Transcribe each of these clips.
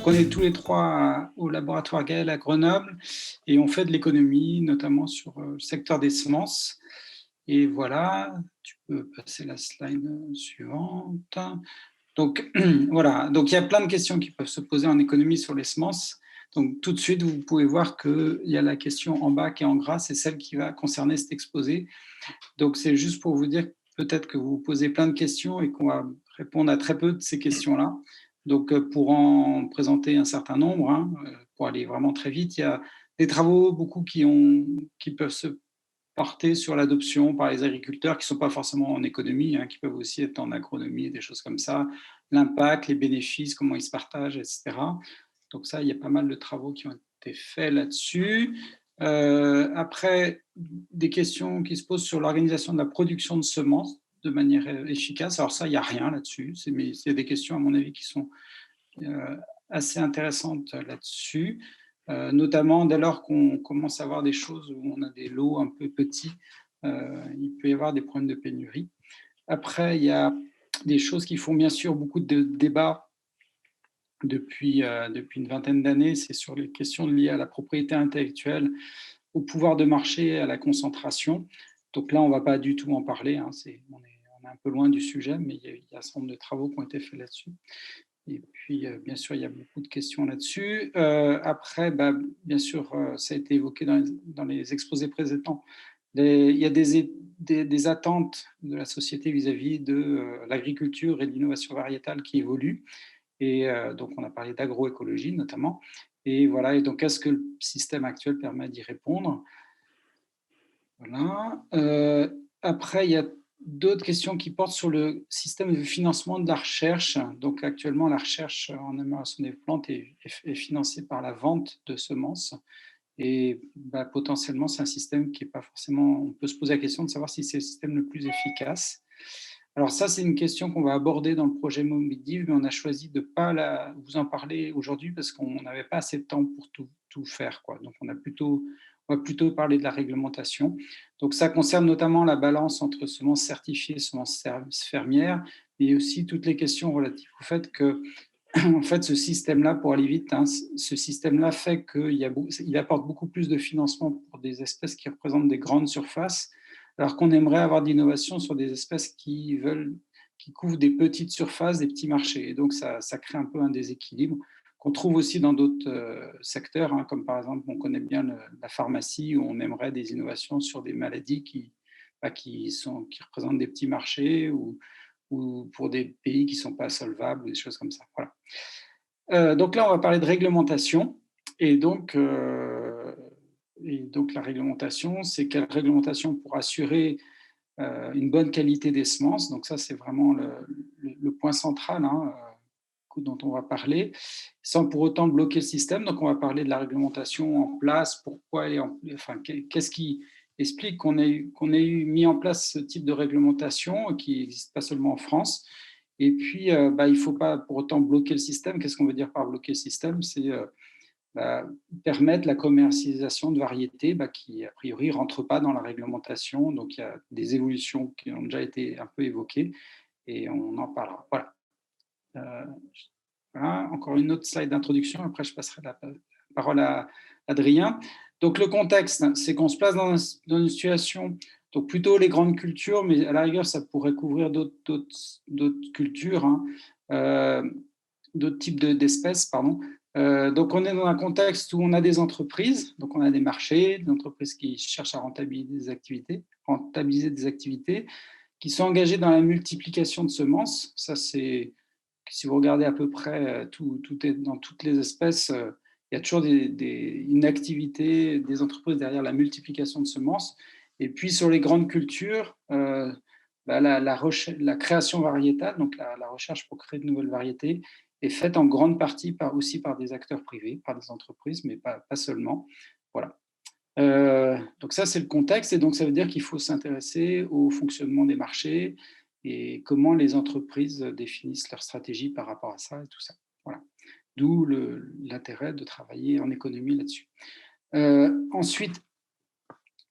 Donc, on est tous les trois au laboratoire Gaël à Grenoble et on fait de l'économie, notamment sur le secteur des semences. Et voilà, tu peux passer la slide suivante. Donc, voilà, donc il y a plein de questions qui peuvent se poser en économie sur les semences. Donc, tout de suite, vous pouvez voir qu'il y a la question en bas qui est en gras, c'est celle qui va concerner cet exposé. Donc, c'est juste pour vous dire peut-être que vous vous posez plein de questions et qu'on va répondre à très peu de ces questions-là. Donc, pour en présenter un certain nombre, pour aller vraiment très vite, il y a des travaux beaucoup qui peuvent se porter sur l'adoption par les agriculteurs qui ne sont pas forcément en économie, qui peuvent aussi être en agronomie, des choses comme ça, l'impact, les bénéfices, comment ils se partagent, etc. Donc ça, il y a pas mal de travaux qui ont été faits là-dessus. Après, des questions qui se posent sur l'organisation de la production de semences de manière efficace. Alors ça, il n'y a rien là-dessus, mais il y a des questions, à mon avis, qui sont assez intéressantes là-dessus. Notamment dès lors qu'on commence à avoir des choses où on a des lots un peu petits, il peut y avoir des problèmes de pénurie. Après, il y a des choses qui font bien sûr beaucoup de débats depuis une vingtaine d'années, c'est sur les questions liées à la propriété intellectuelle, au pouvoir de marché, à la concentration. Donc là, on ne va pas du tout en parler, on est un peu loin du sujet, mais il y a un certain nombre de travaux qui ont été faits là-dessus. Et puis, bien sûr, il y a beaucoup de questions là-dessus. Après, bien sûr, ça a été évoqué dans les exposés précédents. Il y a des attentes de la société vis-à-vis de l'agriculture et de l'innovation variétale qui évoluent. Et donc, on a parlé d'agroécologie notamment. Et voilà, et donc, est-ce que le système actuel permet d'y répondre? Voilà. Après, il y a d'autres questions qui portent sur le système de financement de la recherche. Donc, actuellement, la recherche en amélioration des plantes est financée par la vente de semences. Et potentiellement, c'est un système qui n'est pas forcément. On peut se poser la question de savoir si c'est le système le plus efficace. Alors, ça, c'est une question qu'on va aborder dans le projet Mobidiv, mais on a choisi de ne pas vous en parler aujourd'hui parce qu'on n'avait pas assez de temps pour tout faire, quoi. Donc, on va plutôt parler de la réglementation. Donc, ça concerne notamment la balance entre semences certifiées et semences fermières, mais aussi toutes les questions relatives au fait que, en fait, ce système-là, pour aller vite, ce système-là fait qu'il apporte beaucoup plus de financement pour des espèces qui représentent des grandes surfaces, alors qu'on aimerait avoir d'innovation sur des espèces qui couvrent des petites surfaces, des petits marchés. Et donc, ça crée un peu un déséquilibre qu'on trouve aussi dans d'autres secteurs, comme par exemple, on connaît bien la pharmacie, où on aimerait des innovations sur des maladies qui représentent des petits marchés ou pour des pays qui ne sont pas solvables, ou des choses comme ça. Voilà. Donc là, on va parler de réglementation. Et donc, la réglementation, c'est quelle réglementation pour assurer une bonne qualité des semences. Donc ça, c'est vraiment le point central dont on va parler, sans pour autant bloquer le système. Donc on va parler de la réglementation en place, pourquoi elle est qu'est-ce qui explique qu'on ait mis en place ce type de réglementation qui n'existe pas seulement en France. Et puis, il ne faut pas pour autant bloquer le système. Qu'est-ce qu'on veut dire par bloquer le système? C'est permettre la commercialisation de variétés qui, a priori, ne rentrent pas dans la réglementation. Donc, il y a des évolutions qui ont déjà été un peu évoquées et on en parlera. Voilà. Voilà. Encore une autre slide d'introduction. Après, je passerai la parole à Adrien. Donc, le contexte, c'est qu'on se place dans une situation, donc plutôt les grandes cultures, mais à la rigueur, ça pourrait couvrir d'autres cultures, d'autres types d'espèces, pardon. Donc, on est dans un contexte où on a des entreprises, donc on a des marchés, des entreprises qui cherchent à rentabiliser des activités, qui sont engagées dans la multiplication de semences. Ça, c'est, si vous regardez à peu près tout est dans toutes les espèces, il y a toujours une activité des entreprises derrière la multiplication de semences. Et puis, sur les grandes cultures, la création variétale, donc la recherche pour créer de nouvelles variétés, est faite en grande partie aussi par des acteurs privés, par des entreprises, mais pas seulement. Voilà. Donc ça, c'est le contexte. Et donc, ça veut dire qu'il faut s'intéresser au fonctionnement des marchés et comment les entreprises définissent leur stratégie par rapport à ça et tout ça. Voilà. D'où l'intérêt de travailler en économie là-dessus. Ensuite,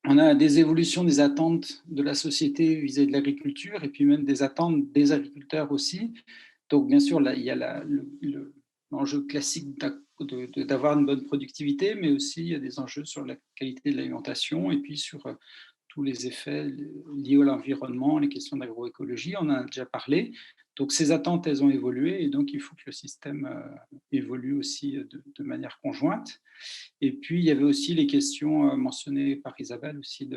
on a des évolutions des attentes de la société vis-à-vis de l'agriculture et puis même des attentes des agriculteurs aussi. Donc, bien sûr, là, il y a l'enjeu classique d'avoir une bonne productivité, mais aussi il y a des enjeux sur la qualité de l'alimentation et puis sur tous les effets liés à l'environnement, les questions d'agroécologie, on en a déjà parlé. Donc ces attentes, elles ont évolué et donc il faut que le système évolue aussi de manière conjointe. Et puis il y avait aussi les questions mentionnées par Isabelle aussi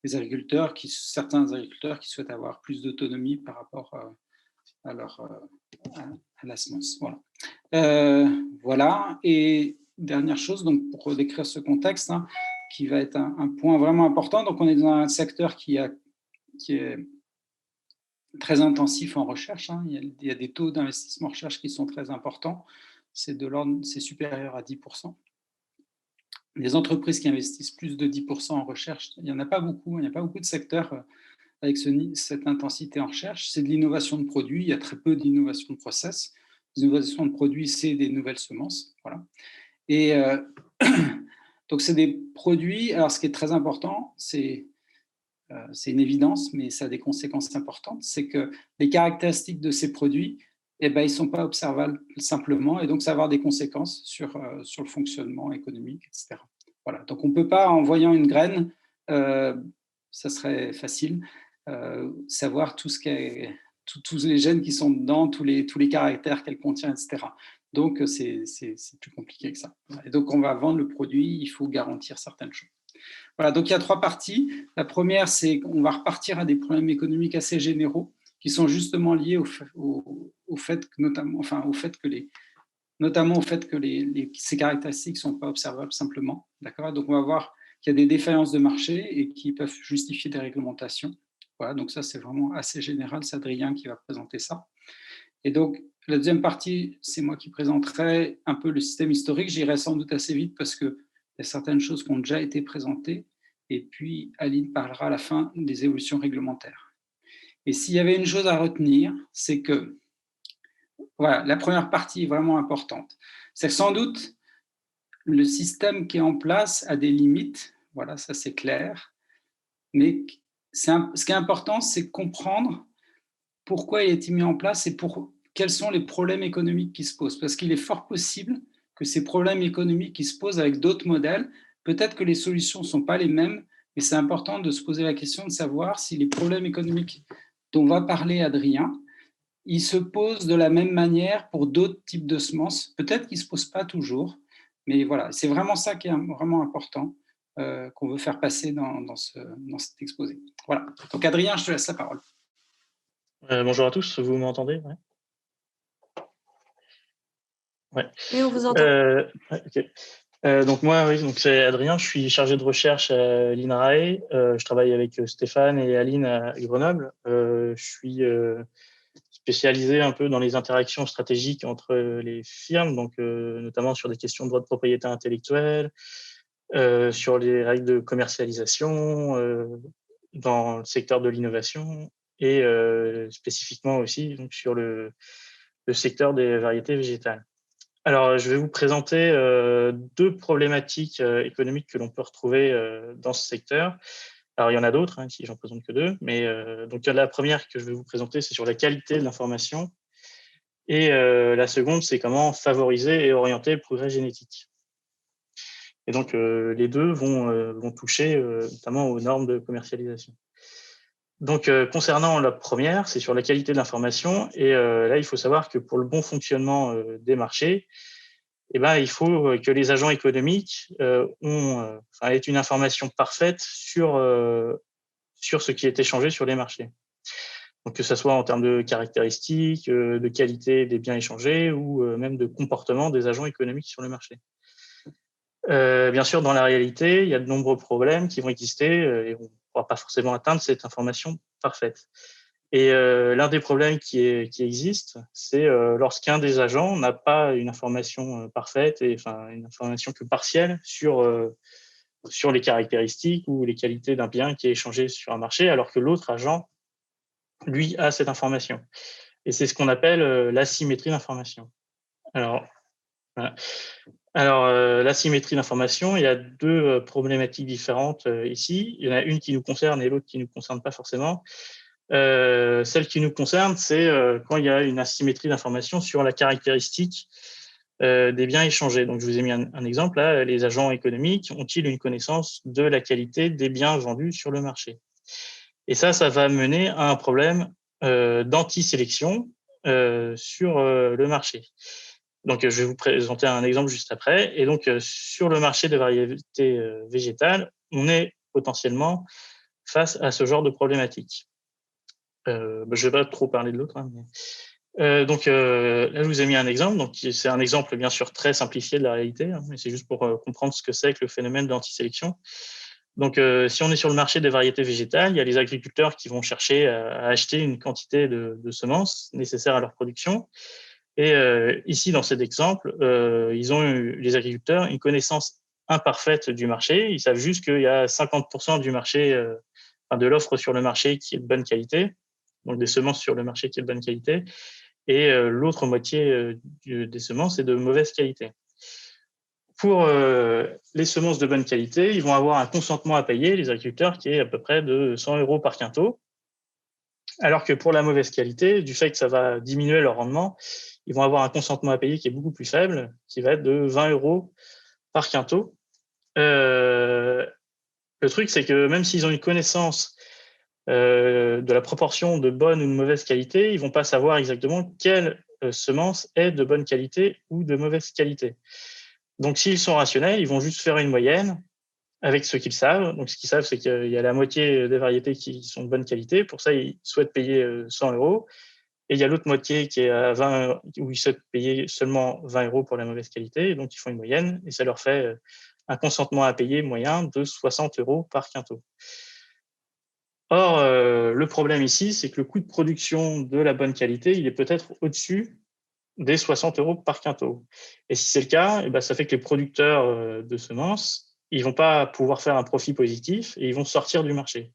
des agriculteurs, certains agriculteurs qui souhaitent avoir plus d'autonomie par rapport à, leur, à la semence. Voilà. Voilà. Et dernière chose, donc pour décrire ce contexte, hein, qui va être un point vraiment important. Donc, on est dans un secteur qui est très intensif en recherche. Hein. Il y a des taux d'investissement en recherche qui sont très importants. C'est supérieur à 10%. Les entreprises qui investissent plus de 10% en recherche, il n'y en a pas beaucoup. Il n'y a pas beaucoup de secteurs avec cette intensité en recherche. C'est de l'innovation de produits. Il y a très peu d'innovation de process. L'innovation de produits, c'est des nouvelles semences. Voilà. Et donc, c'est des produits. Alors, ce qui est très important, c'est une évidence, mais ça a des conséquences importantes. C'est que les caractéristiques de ces produits, eh ben, ils ne sont pas observables simplement. Et donc, ça va avoir des conséquences sur le fonctionnement économique, etc. Voilà. Donc, on ne peut pas, en voyant une graine, ça serait facile, savoir tous les gènes qui sont dedans, tous les caractères qu'elle contient, etc. Donc, c'est plus compliqué que ça. Et donc, on va vendre le produit, il faut garantir certaines choses. Voilà, donc il y a trois parties. La première, c'est qu'on va repartir à des problèmes économiques assez généraux qui sont justement liés au fait que, ces caractéristiques ne sont pas observables simplement. D'accord ? Donc, on va voir qu'il y a des défaillances de marché et qui peuvent justifier des réglementations. Voilà, donc ça, c'est vraiment assez général. C'est Adrien qui va présenter ça. Et donc, la deuxième partie, c'est moi qui présenterai un peu le système historique. J'irai sans doute assez vite parce qu'il y a certaines choses qui ont déjà été présentées. Et puis, Aline parlera à la fin des évolutions réglementaires. Et s'il y avait une chose à retenir, c'est que, voilà, la première partie est vraiment importante. C'est que sans doute, le système qui est en place a des limites. Voilà, ça c'est clair. Mais ce qui est important, c'est comprendre pourquoi il a été mis en place et quels sont les problèmes économiques qui se posent. Parce qu'il est fort possible que ces problèmes économiques qui se posent avec d'autres modèles, peut-être que les solutions ne sont pas les mêmes, mais c'est important de se poser la question de savoir si les problèmes économiques dont va parler Adrien, ils se posent de la même manière pour d'autres types de semences. Peut-être qu'ils ne se posent pas toujours, mais voilà, c'est vraiment ça qui est vraiment important qu'on veut faire passer dans cet exposé. Voilà. Donc Adrien, je te laisse la parole. Bonjour à tous, vous m'entendez? Ouais. Oui, on vous entend. Okay. Donc moi, oui, donc c'est Adrien, je suis chargé de recherche à l'INRAE. Je travaille avec Stéphane et Aline à Grenoble. Je suis spécialisé un peu dans les interactions stratégiques entre les firmes, donc notamment sur des questions de droit de propriété intellectuelle, sur les règles de commercialisation dans le secteur de l'innovation et spécifiquement aussi donc, sur le secteur des variétés végétales. Alors, je vais vous présenter deux problématiques économiques que l'on peut retrouver dans ce secteur. Alors, il y en a d'autres, ici j'en présente que deux, mais donc la première que je vais vous présenter, c'est sur la qualité de l'information. Et la seconde, c'est comment favoriser et orienter le progrès génétique. Et donc, les deux vont toucher notamment aux normes de commercialisation. Donc, concernant la première, c'est sur la qualité de l'information. Et là, il faut savoir que pour le bon fonctionnement des marchés, il faut que les agents économiques aient une information parfaite sur ce qui est échangé sur les marchés. Donc, que ce soit en termes de caractéristiques, de qualité des biens échangés ou même de comportement des agents économiques sur le marché. Bien sûr, dans la réalité, il y a de nombreux problèmes qui vont exister et on ne pourra pas forcément atteindre cette information parfaite. Et l'un des problèmes qui existe, c'est lorsqu'un des agents n'a pas une information parfaite et une information que partielle sur les caractéristiques ou les qualités d'un bien qui est échangé sur un marché, alors que l'autre agent, lui, a cette information. Et c'est ce qu'on appelle l'asymétrie d'information. Alors, voilà. Alors, l'asymétrie d'information, il y a deux problématiques différentes ici. Il y en a une qui nous concerne et l'autre qui ne nous concerne pas forcément. Celle qui nous concerne, c'est quand il y a une asymétrie d'information sur la caractéristique des biens échangés. Donc, je vous ai mis un exemple là. Les agents économiques ont-ils une connaissance de la qualité des biens vendus sur le marché? Et ça va mener à un problème d'anti-sélection sur le marché. Donc, je vais vous présenter un exemple juste après. Et donc, sur le marché des variétés végétales, on est potentiellement face à ce genre de problématique. Je ne vais pas trop parler de l'autre. Hein, mais... donc là, je vous ai mis un exemple. Donc, c'est un exemple, bien sûr, très simplifié de la réalité, hein, mais c'est juste pour comprendre ce que c'est que le phénomène d'antisélection. Donc, si on est sur le marché des variétés végétales, il y a les agriculteurs qui vont chercher à acheter une quantité de semences nécessaires à leur production. Et ici, dans cet exemple, ils ont les agriculteurs une connaissance imparfaite du marché. Ils savent juste qu'il y a 50% du marché, de l'offre sur le marché qui est de bonne qualité, donc des semences sur le marché qui est de bonne qualité, et l'autre moitié des semences est de mauvaise qualité. Pour les semences de bonne qualité, ils vont avoir un consentement à payer, les agriculteurs, qui est à peu près de 100 € par quintot, alors que pour la mauvaise qualité, du fait que ça va diminuer leur rendement, ils vont avoir un consentement à payer qui est beaucoup plus faible, qui va être de 20 € par quintot. Le truc, c'est que même s'ils ont une connaissance de la proportion de bonne ou de mauvaise qualité, ils ne vont pas savoir exactement quelle semence est de bonne qualité ou de mauvaise qualité. Donc, s'ils sont rationnels, ils vont juste faire une moyenne avec ce qu'ils savent. Donc, ce qu'ils savent, c'est qu'il y a la moitié des variétés qui sont de bonne qualité. Pour ça, ils souhaitent payer 100 €. Et il y a l'autre moitié qui est à 20, où ils souhaitent payer seulement 20 € pour la mauvaise qualité. Et donc, ils font une moyenne et ça leur fait un consentement à payer moyen de 60 € par quintot. Or, le problème ici, c'est que le coût de production de la bonne qualité, il est peut-être au-dessus des 60 € par quintot. Et si c'est le cas, eh ben, ça fait que les producteurs de semences, ils vont pas pouvoir faire un profit positif et ils vont sortir du marché.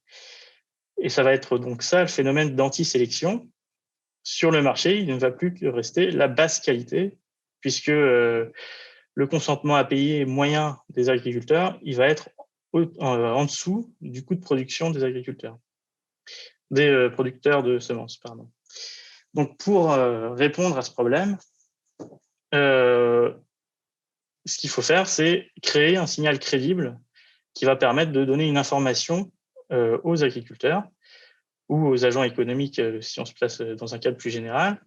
Et ça va être donc ça le phénomène d'anti-sélection. Sur le marché, il ne va plus que rester la basse qualité, puisque le consentement à payer moyen des agriculteurs, il va être en dessous du coût de production des agriculteurs, des producteurs de semences, pardon. Donc, pour répondre à ce problème, ce qu'il faut faire, c'est créer un signal crédible qui va permettre de donner une information aux agriculteurs ou aux agents économiques, si on se place dans un cadre plus général.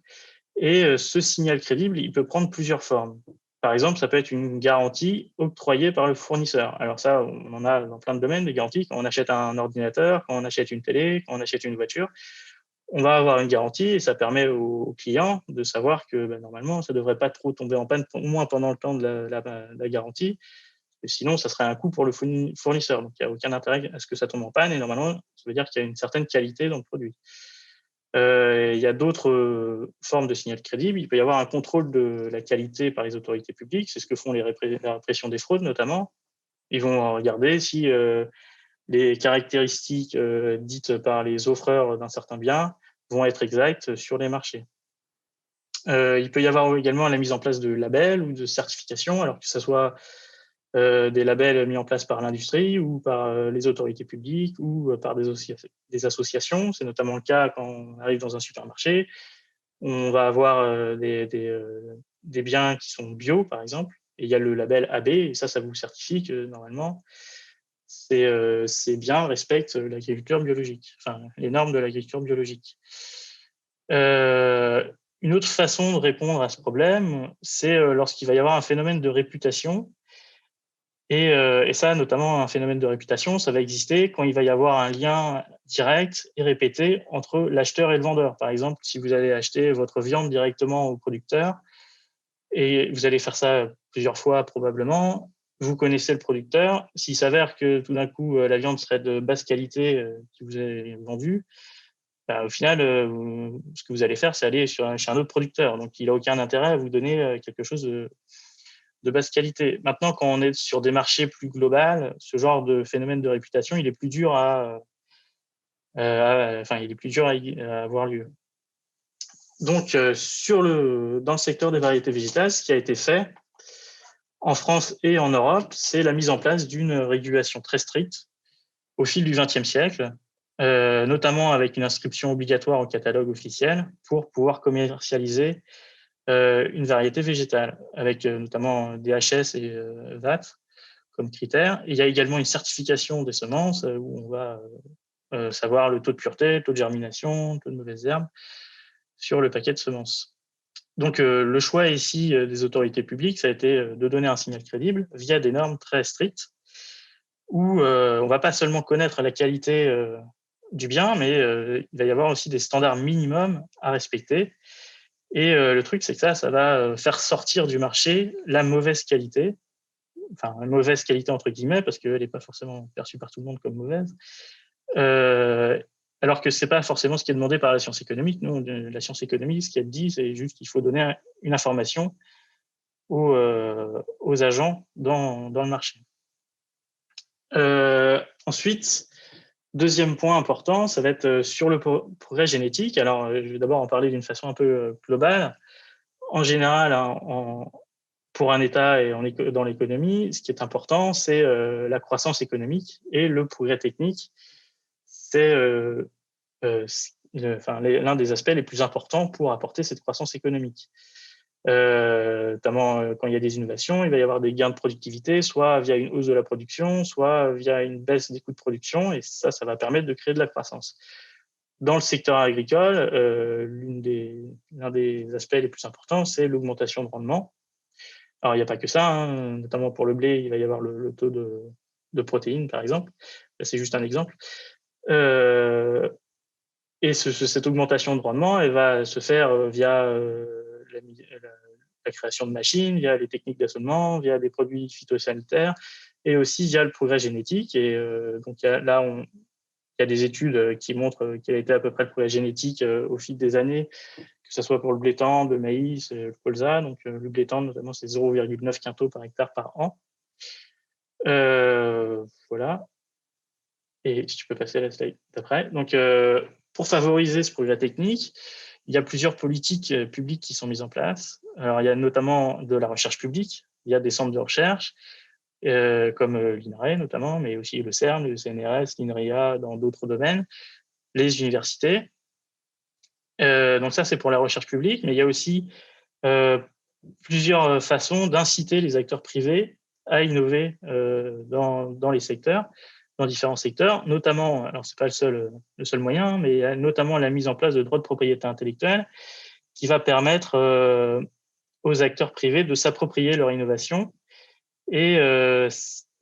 Et ce signal crédible, il peut prendre plusieurs formes. Par exemple, ça peut être une garantie octroyée par le fournisseur. Alors ça, on en a dans plein de domaines, des garanties. Quand on achète un ordinateur, quand on achète une télé, quand on achète une voiture, on va avoir une garantie et ça permet aux clients de savoir que normalement, ça ne devrait pas trop tomber en panne, au moins pendant le temps de la garantie. Et sinon, ça serait un coût pour le fournisseur. Donc, il n'y a aucun intérêt à ce que ça tombe en panne. Et normalement, ça veut dire qu'il y a une certaine qualité dans le produit. Il y a d'autres formes de signal crédible. Il peut y avoir un contrôle de la qualité par les autorités publiques. C'est ce que font la répression des fraudes, notamment. Ils vont regarder si les caractéristiques dites par les offreurs d'un certain bien vont être exactes sur les marchés. Il peut y avoir également la mise en place de labels ou de certifications, alors que ce soit des labels mis en place par l'industrie ou par les autorités publiques ou par des associations. C'est notamment le cas quand on arrive dans un supermarché. On va avoir des biens qui sont bio, par exemple, et il y a le label AB, et ça vous certifie que normalement, ces biens respectent l'agriculture biologique, enfin les normes de l'agriculture biologique. Une autre façon de répondre à ce problème, c'est lorsqu'il va y avoir un phénomène de réputation. Et ça, notamment un phénomène de réputation, ça va exister quand il va y avoir un lien direct et répété entre l'acheteur et le vendeur. Par exemple, si vous allez acheter votre viande directement au producteur, et vous allez faire ça plusieurs fois probablement, vous connaissez le producteur. S'il s'avère que tout d'un coup, la viande serait de basse qualité qui vous est vendue, au final, ce que vous allez faire, c'est aller chez un autre producteur. Donc, il n'a aucun intérêt à vous donner quelque chose de basse qualité. Maintenant, quand on est sur des marchés plus globaux, ce genre de phénomène de réputation, il est plus dur à avoir lieu. Donc, dans le secteur des variétés végétales, ce qui a été fait en France et en Europe, c'est la mise en place d'une régulation très stricte au fil du XXe siècle, notamment avec une inscription obligatoire au catalogue officiel pour pouvoir commercialiser une variété végétale, avec notamment DHS et VAT comme critères. Et il y a également une certification des semences où on va savoir le taux de pureté, le taux de germination, le taux de mauvaises herbes sur le paquet de semences. Donc, le choix ici des autorités publiques, ça a été de donner un signal crédible via des normes très strictes où on ne va pas seulement connaître la qualité du bien, mais il va y avoir aussi des standards minimums à respecter. Et le truc, c'est que ça va faire sortir du marché la mauvaise qualité, enfin, la mauvaise qualité entre guillemets, parce qu'elle n'est pas forcément perçue par tout le monde comme mauvaise, alors que ce n'est pas forcément ce qui est demandé par la science économique. Nous, la science économique, ce qu'elle dit, c'est juste qu'il faut donner une information aux agents dans le marché. Ensuite, deuxième point important, ça va être sur le progrès génétique. Alors, je vais d'abord en parler d'une façon un peu globale. En général, pour un État et dans l'économie, ce qui est important, c'est la croissance économique, et le progrès technique, c'est l'un des aspects les plus importants pour apporter cette croissance économique. Notamment quand il y a des innovations, il va y avoir des gains de productivité, soit via une hausse de la production, soit via une baisse des coûts de production, et ça va permettre de créer de la croissance. Dans le secteur agricole, l'un des aspects les plus importants, c'est l'augmentation de rendement. Alors, il n'y a pas que ça, hein, notamment pour le blé, il va y avoir le taux de protéines, par exemple. C'est juste un exemple. Et cette augmentation de rendement, elle va se faire via la création de machines, via les techniques d'assolement, via des produits phytosanitaires, et aussi via le progrès génétique. Et donc, il y a des études qui montrent quel a été à peu près le progrès génétique au fil des années, que ce soit pour le blé tendre, le maïs, le colza. Donc, le blé tendre, notamment, c'est 0,9 quintaux par hectare par an. Voilà. Et si tu peux passer à la slide d'après. Donc, pour favoriser ce progrès technique, il y a plusieurs politiques publiques qui sont mises en place. Alors, il y a notamment de la recherche publique. Il y a des centres de recherche, comme l'INRAE notamment, mais aussi le CERN, le CNRS, l'INRIA dans d'autres domaines, les universités. Donc ça, c'est pour la recherche publique, mais il y a aussi plusieurs façons d'inciter les acteurs privés à innover dans les secteurs, dans différents secteurs, notamment, alors c'est pas le seul moyen, mais il y a notamment la mise en place de droits de propriété intellectuelle qui va permettre aux acteurs privés de s'approprier leur innovation. Et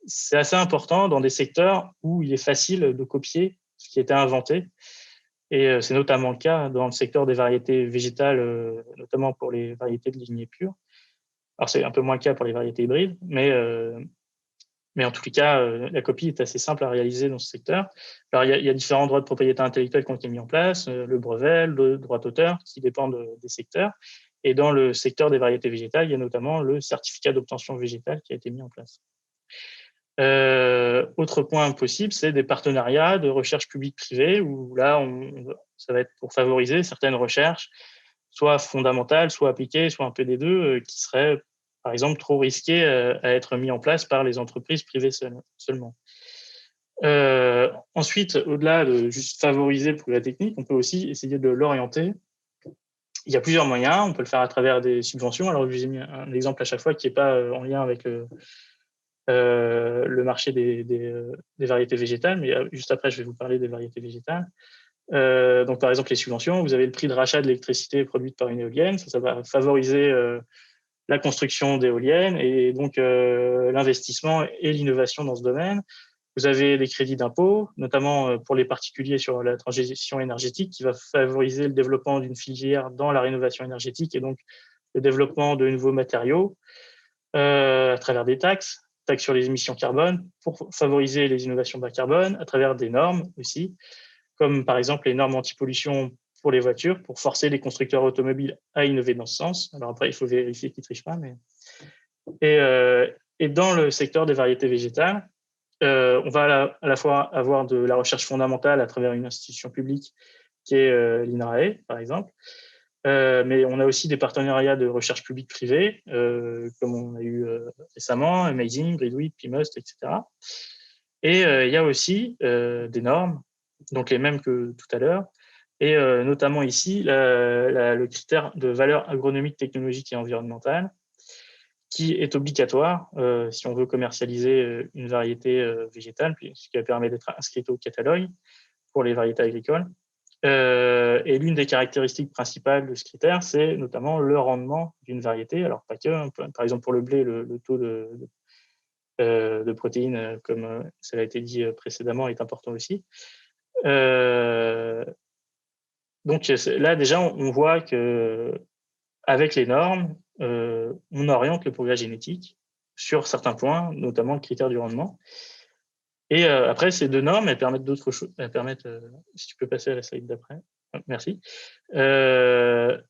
c'est assez important dans des secteurs où il est facile de copier ce qui a été inventé. Et c'est notamment le cas dans le secteur des variétés végétales, notamment pour les variétés de lignée pure. Alors, c'est un peu moins le cas pour les variétés hybrides, mais en tout cas, la copie est assez simple à réaliser dans ce secteur. Alors, il y a différents droits de propriété intellectuelle qui ont été mis en place, le brevet, le droit d'auteur, qui dépendent des secteurs. Et dans le secteur des variétés végétales, il y a notamment le certificat d'obtention végétale qui a été mis en place. Autre point possible, c'est des partenariats de recherche publique-privée, où là, ça va être pour favoriser certaines recherches, soit fondamentales, soit appliquées, soit un peu des deux, qui seraient, par exemple, trop risquées à être mis en place par les entreprises privées seulement. Ensuite, au-delà de juste favoriser le progrès technique, on peut aussi essayer de l'orienter. Il y a plusieurs moyens. On peut le faire à travers des subventions. Alors, je vous ai mis un exemple à chaque fois qui n'est pas en lien avec le marché des variétés végétales, mais juste après, je vais vous parler des variétés végétales. Donc, par exemple, les subventions, vous avez le prix de rachat de l'électricité produite par une éolienne. Ça va favoriser la construction d'éoliennes et donc l'investissement et l'innovation dans ce domaine. Vous avez des crédits d'impôt, notamment pour les particuliers sur la transition énergétique, qui va favoriser le développement d'une filière dans la rénovation énergétique et donc le développement de nouveaux matériaux à travers des taxes sur les émissions carbone pour favoriser les innovations bas carbone, à travers des normes aussi, comme par exemple les normes anti-pollution pour les voitures, pour forcer les constructeurs automobiles à innover dans ce sens. Alors après, il faut vérifier qu'ils ne trichent pas. Et dans le secteur des variétés végétales, on va à la fois avoir de la recherche fondamentale à travers une institution publique qui est l'INRAE, par exemple, mais on a aussi des partenariats de recherche publique-privée, comme on a eu récemment, Amazing, Gridweed, PIMUST, etc. Et il y a aussi des normes, donc les mêmes que tout à l'heure, Et notamment ici, le critère de valeur agronomique, technologique et environnementale, qui est obligatoire si on veut commercialiser une variété végétale, ce qui permet d'être inscrite au catalogue pour les variétés agricoles. Et l'une des caractéristiques principales de ce critère, c'est notamment le rendement d'une variété. Alors, pas que, hein, par exemple, pour le blé, le taux de protéines, comme ça a été dit précédemment, est important aussi. Donc là, déjà, on voit qu'avec les normes, on oriente le progrès génétique sur certains points, notamment le critère du rendement. Et après, ces deux normes, elles permettent d'autres choses. Elles permettent, si tu peux passer à la slide d'après. Merci. Elles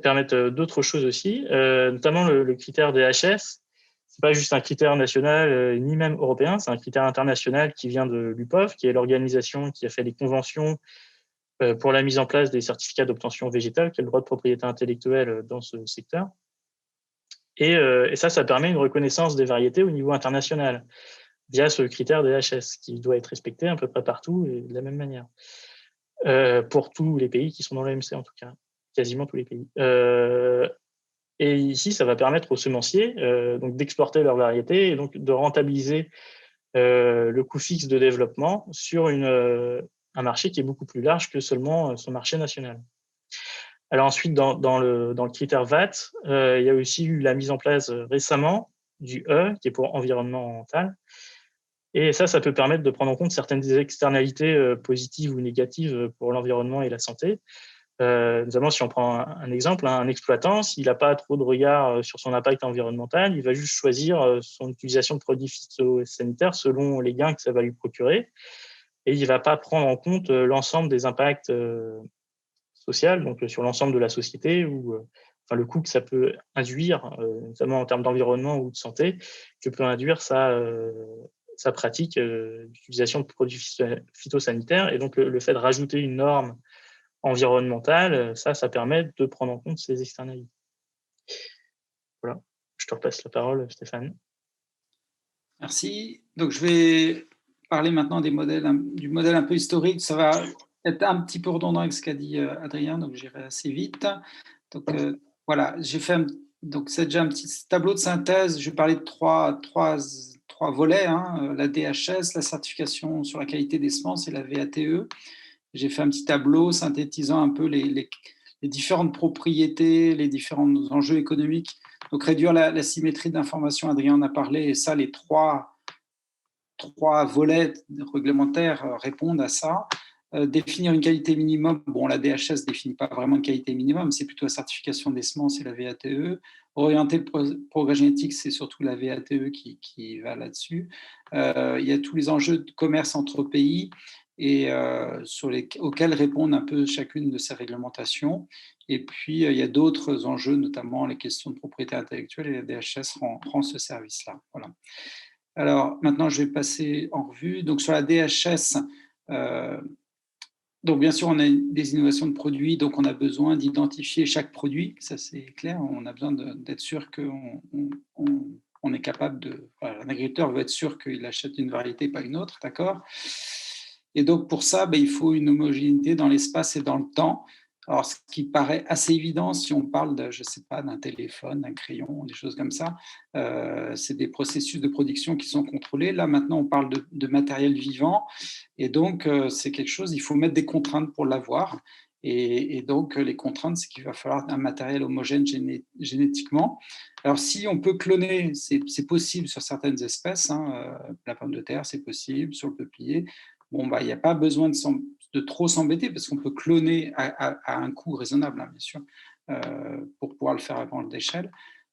permettent d'autres choses aussi, notamment le critère DHS. C'est pas juste un critère national ni même européen, c'est un critère international qui vient de l'UPOV, qui est l'organisation qui a fait les conventions pour la mise en place des certificats d'obtention végétale, qui est le droit de propriété intellectuelle dans ce secteur. Et ça permet une reconnaissance des variétés au niveau international via ce critère DHS qui doit être respecté à peu près partout et de la même manière. Pour tous les pays qui sont dans l'OMC en tout cas, quasiment tous les pays. Et ici, ça va permettre aux semenciers donc d'exporter leurs variétés et donc de rentabiliser le coût fixe de développement sur un marché qui est beaucoup plus large que seulement son marché national. Alors ensuite, dans le critère VAT, il y a aussi eu la mise en place récemment du E, qui est pour environnemental. Et ça peut permettre de prendre en compte certaines externalités positives ou négatives pour l'environnement et la santé. Notamment, si on prend un exemple, un exploitant, s'il n'a pas trop de regard sur son impact environnemental, il va juste choisir son utilisation de produits phytosanitaires selon les gains que ça va lui procurer. Et il ne va pas prendre en compte l'ensemble des impacts sociaux, donc sur l'ensemble de la société, ou le coût que ça peut induire, notamment en termes d'environnement ou de santé, que peut induire sa pratique d'utilisation de produits phytosanitaires. Et donc, le fait de rajouter une norme environnementale, ça permet de prendre en compte ces externalités. Voilà, je te repasse la parole, Stéphane. Merci. Donc, je vais parler maintenant du modèle un peu historique. Ça va être un petit peu redondant avec ce qu'a dit Adrien, donc j'irai assez vite. Donc, voilà, j'ai fait donc c'est déjà un petit tableau de synthèse. Je vais parler de trois volets, hein, la DHS, la certification sur la qualité des semences et la VATE. J'ai fait un petit tableau synthétisant un peu les différentes propriétés, les différents enjeux économiques. Donc, réduire la symétrie d'information, Adrien en a parlé, et ça, les trois volets réglementaires répondent à ça. Définir une qualité minimum, bon, la DHS ne définit pas vraiment une qualité minimum, c'est plutôt la certification des semences et la VATE. Orienter le progrès génétique, c'est surtout la VATE qui va là-dessus. Il y a tous les enjeux de commerce entre pays et auxquels répondent un peu chacune de ces réglementations. Et puis, il y a d'autres enjeux, notamment les questions de propriété intellectuelle, et la DHS rend ce service-là. Voilà. Alors, maintenant, je vais passer en revue. Donc, sur la DHS, donc bien sûr, on a des innovations de produits, donc on a besoin d'identifier chaque produit, ça c'est clair. On a besoin d'être sûr qu'on est capable de... Voilà, un agriculteur veut être sûr qu'il achète une variété, pas une autre, d'accord? Et donc, pour ça, il faut une homogénéité dans l'espace et dans le temps. Alors, ce qui paraît assez évident si on parle de, je sais pas, d'un téléphone, d'un crayon, des choses comme ça, c'est des processus de production qui sont contrôlés. Là, maintenant, on parle de matériel vivant. Et donc, c'est quelque chose, il faut mettre des contraintes pour l'avoir. Et donc, les contraintes, c'est qu'il va falloir un matériel homogène génétiquement. Alors, si on peut cloner, c'est possible sur certaines espèces. Hein, la pomme de terre, c'est possible, sur le peuplier. Bon, il n'y a pas besoin de trop s'embêter parce qu'on peut cloner à un coût raisonnable, hein, bien sûr, pour pouvoir le faire à grande échelle.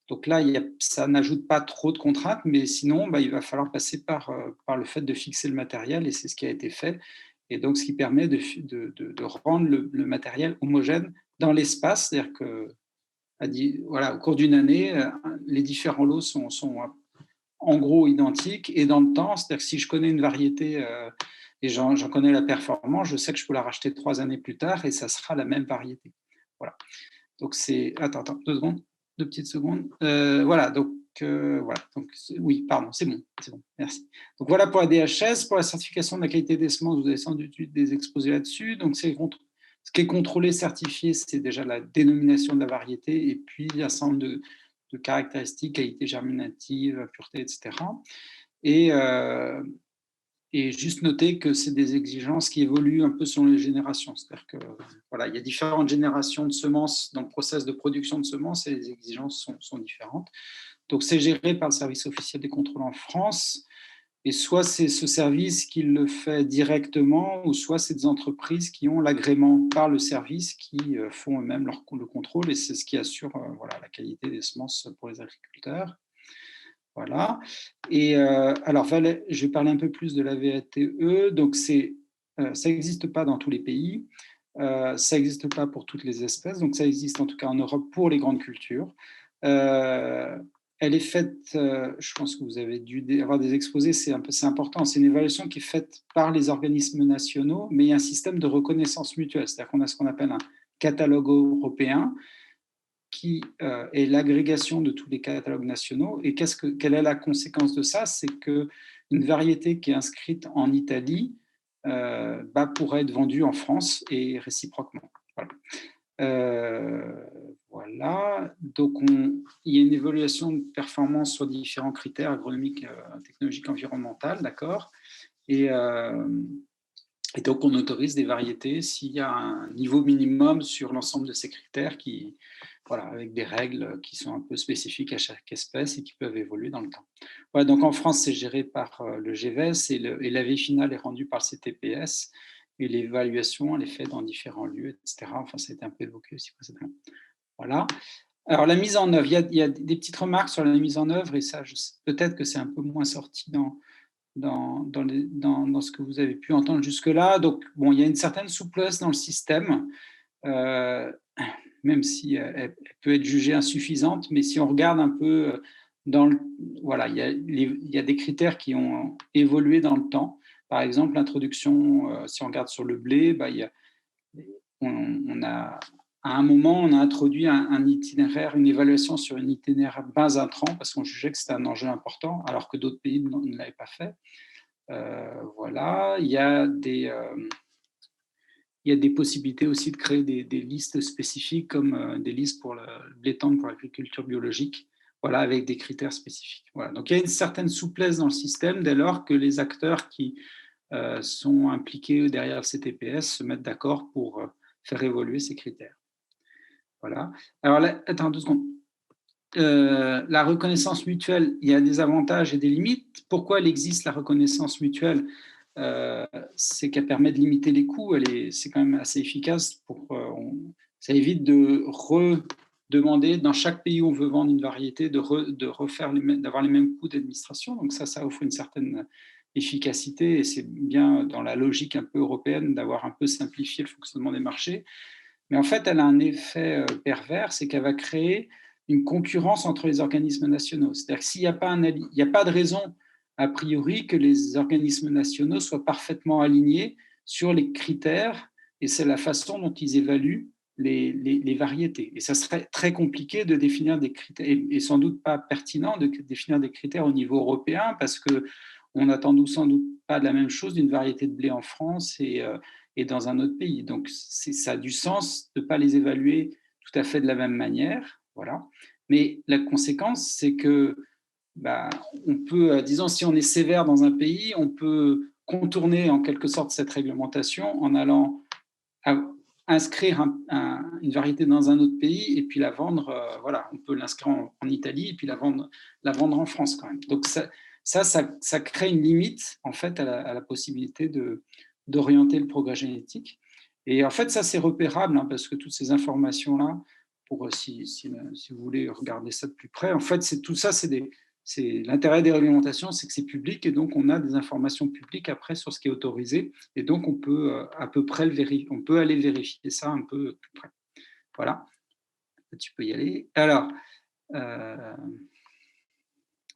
Donc là, ça n'ajoute pas trop de contraintes, mais sinon, il va falloir passer par le fait de fixer le matériel, et c'est ce qui a été fait. Et donc, ce qui permet de rendre le matériel homogène dans l'espace, c'est-à-dire que, voilà, au cours d'une année, les différents lots sont en gros identiques, et dans le temps, c'est-à-dire que si je connais une variété et j'en connais la performance, je sais que je peux la racheter 3 années plus tard et ça sera la même variété. Voilà. Donc c'est... Attends, 2 petites secondes. Voilà, donc voilà. Donc, oui, pardon, c'est bon, merci. Donc voilà pour la DHS. Pour la certification de la qualité des semences, vous avez sans doute des exposés là-dessus. Donc c'est Ce qui est contrôlé, certifié, c'est déjà la dénomination de la variété et puis l'ensemble de caractéristiques, qualité germinative, pureté, etc. Et, et juste noter que c'est des exigences qui évoluent un peu selon les générations. C'est-à-dire que voilà, il y a différentes générations de semences dans le process de production de semences et les exigences sont différentes. Donc, c'est géré par le service officiel des contrôles en France. Et soit c'est ce service qui le fait directement, ou soit c'est des entreprises qui ont l'agrément par le service qui font eux-mêmes le contrôle. Et c'est ce qui assure voilà, la qualité des semences pour les agriculteurs. Voilà. Et alors, je vais parler un peu plus de la VATE. Donc, ça n'existe pas dans tous les pays. Ça n'existe pas pour toutes les espèces. Donc, ça existe en tout cas en Europe pour les grandes cultures. Elle est faite, je pense que vous avez dû avoir des exposés, c'est important. C'est une évaluation qui est faite par les organismes nationaux, mais il y a un système de reconnaissance mutuelle. C'est-à-dire qu'on a ce qu'on appelle un catalogue européen qui est l'agrégation de tous les catalogues nationaux. Et quelle est la conséquence de ça? C'est qu'une variété qui est inscrite en Italie pourrait être vendue en France et réciproquement. Voilà. Voilà. Donc, il y a une évaluation de performance sur différents critères agronomiques, technologiques, environnementaux, d'accord. Et donc, on autorise des variétés s'il y a un niveau minimum sur l'ensemble de ces critères voilà, avec des règles qui sont un peu spécifiques à chaque espèce et qui peuvent évoluer dans le temps. Voilà, donc en France, c'est géré par le GVES et l'avis final est rendu par le CTPS et l'évaluation, elle est faite dans différents lieux, etc. Enfin, ça a été un peu évoqué aussi précédemment. Voilà. Alors, la mise en œuvre, il y a des petites remarques sur la mise en œuvre et ça, peut-être que c'est un peu moins sorti dans ce que vous avez pu entendre jusque-là. Donc, bon, il y a une certaine souplesse dans le système, même si elle peut être jugée insuffisante, mais si on regarde un peu voilà, il y a des critères qui ont évolué dans le temps. Par exemple, l'introduction, si on regarde sur le blé, on a à un moment, on a introduit un itinéraire, une évaluation sur un itinéraire base intrant parce qu'on jugeait que c'était un enjeu important, alors que d'autres pays ne l'avaient pas fait. Voilà, il y a des possibilités aussi de créer des listes spécifiques comme des listes pour le blé tendre pour l'agriculture biologique, voilà, avec des critères spécifiques. Voilà. Donc il y a une certaine souplesse dans le système dès lors que les acteurs qui sont impliqués derrière le CTPS se mettent d'accord pour faire évoluer ces critères. Voilà. Alors là, attends 2 secondes. La reconnaissance mutuelle, il y a des avantages et des limites. Pourquoi elle existe, la reconnaissance mutuelle? C'est qu'elle permet de limiter les coûts. C'est quand même assez efficace. Ça évite de redemander dans chaque pays où on veut vendre une variété d'avoir les mêmes coûts d'administration. Donc ça offre une certaine efficacité et c'est bien dans la logique un peu européenne d'avoir un peu simplifié le fonctionnement des marchés. Mais en fait, elle a un effet pervers, c'est qu'elle va créer une concurrence entre les organismes nationaux. C'est-à-dire que s'il n'y a pas de raison, a priori, que les organismes nationaux soient parfaitement alignés sur les critères, et c'est la façon dont ils évaluent les variétés. Et ça serait très compliqué de définir des critères, et sans doute pas pertinent de définir des critères au niveau européen, parce qu'on n'attend sans doute pas de la même chose d'une variété de blé en France et dans un autre pays. Donc, ça a du sens de ne pas les évaluer tout à fait de la même manière. Voilà. Mais la conséquence, c'est que, on peut, disons, si on est sévère dans un pays, on peut contourner en quelque sorte cette réglementation en allant inscrire une variété dans un autre pays et puis la vendre. Voilà, on peut l'inscrire en Italie et puis la vendre en France quand même. Donc, ça crée une limite, en fait, à la possibilité d'orienter le progrès génétique. Et en fait, ça, c'est repérable, parce que toutes ces informations-là, si vous voulez regarder ça de plus près, en fait, tout ça, c'est l'intérêt des réglementations, c'est que c'est public et donc on a des informations publiques après sur ce qui est autorisé et donc on peut à peu près on peut aller vérifier ça un peu plus près. Voilà, tu peux y aller. Alors,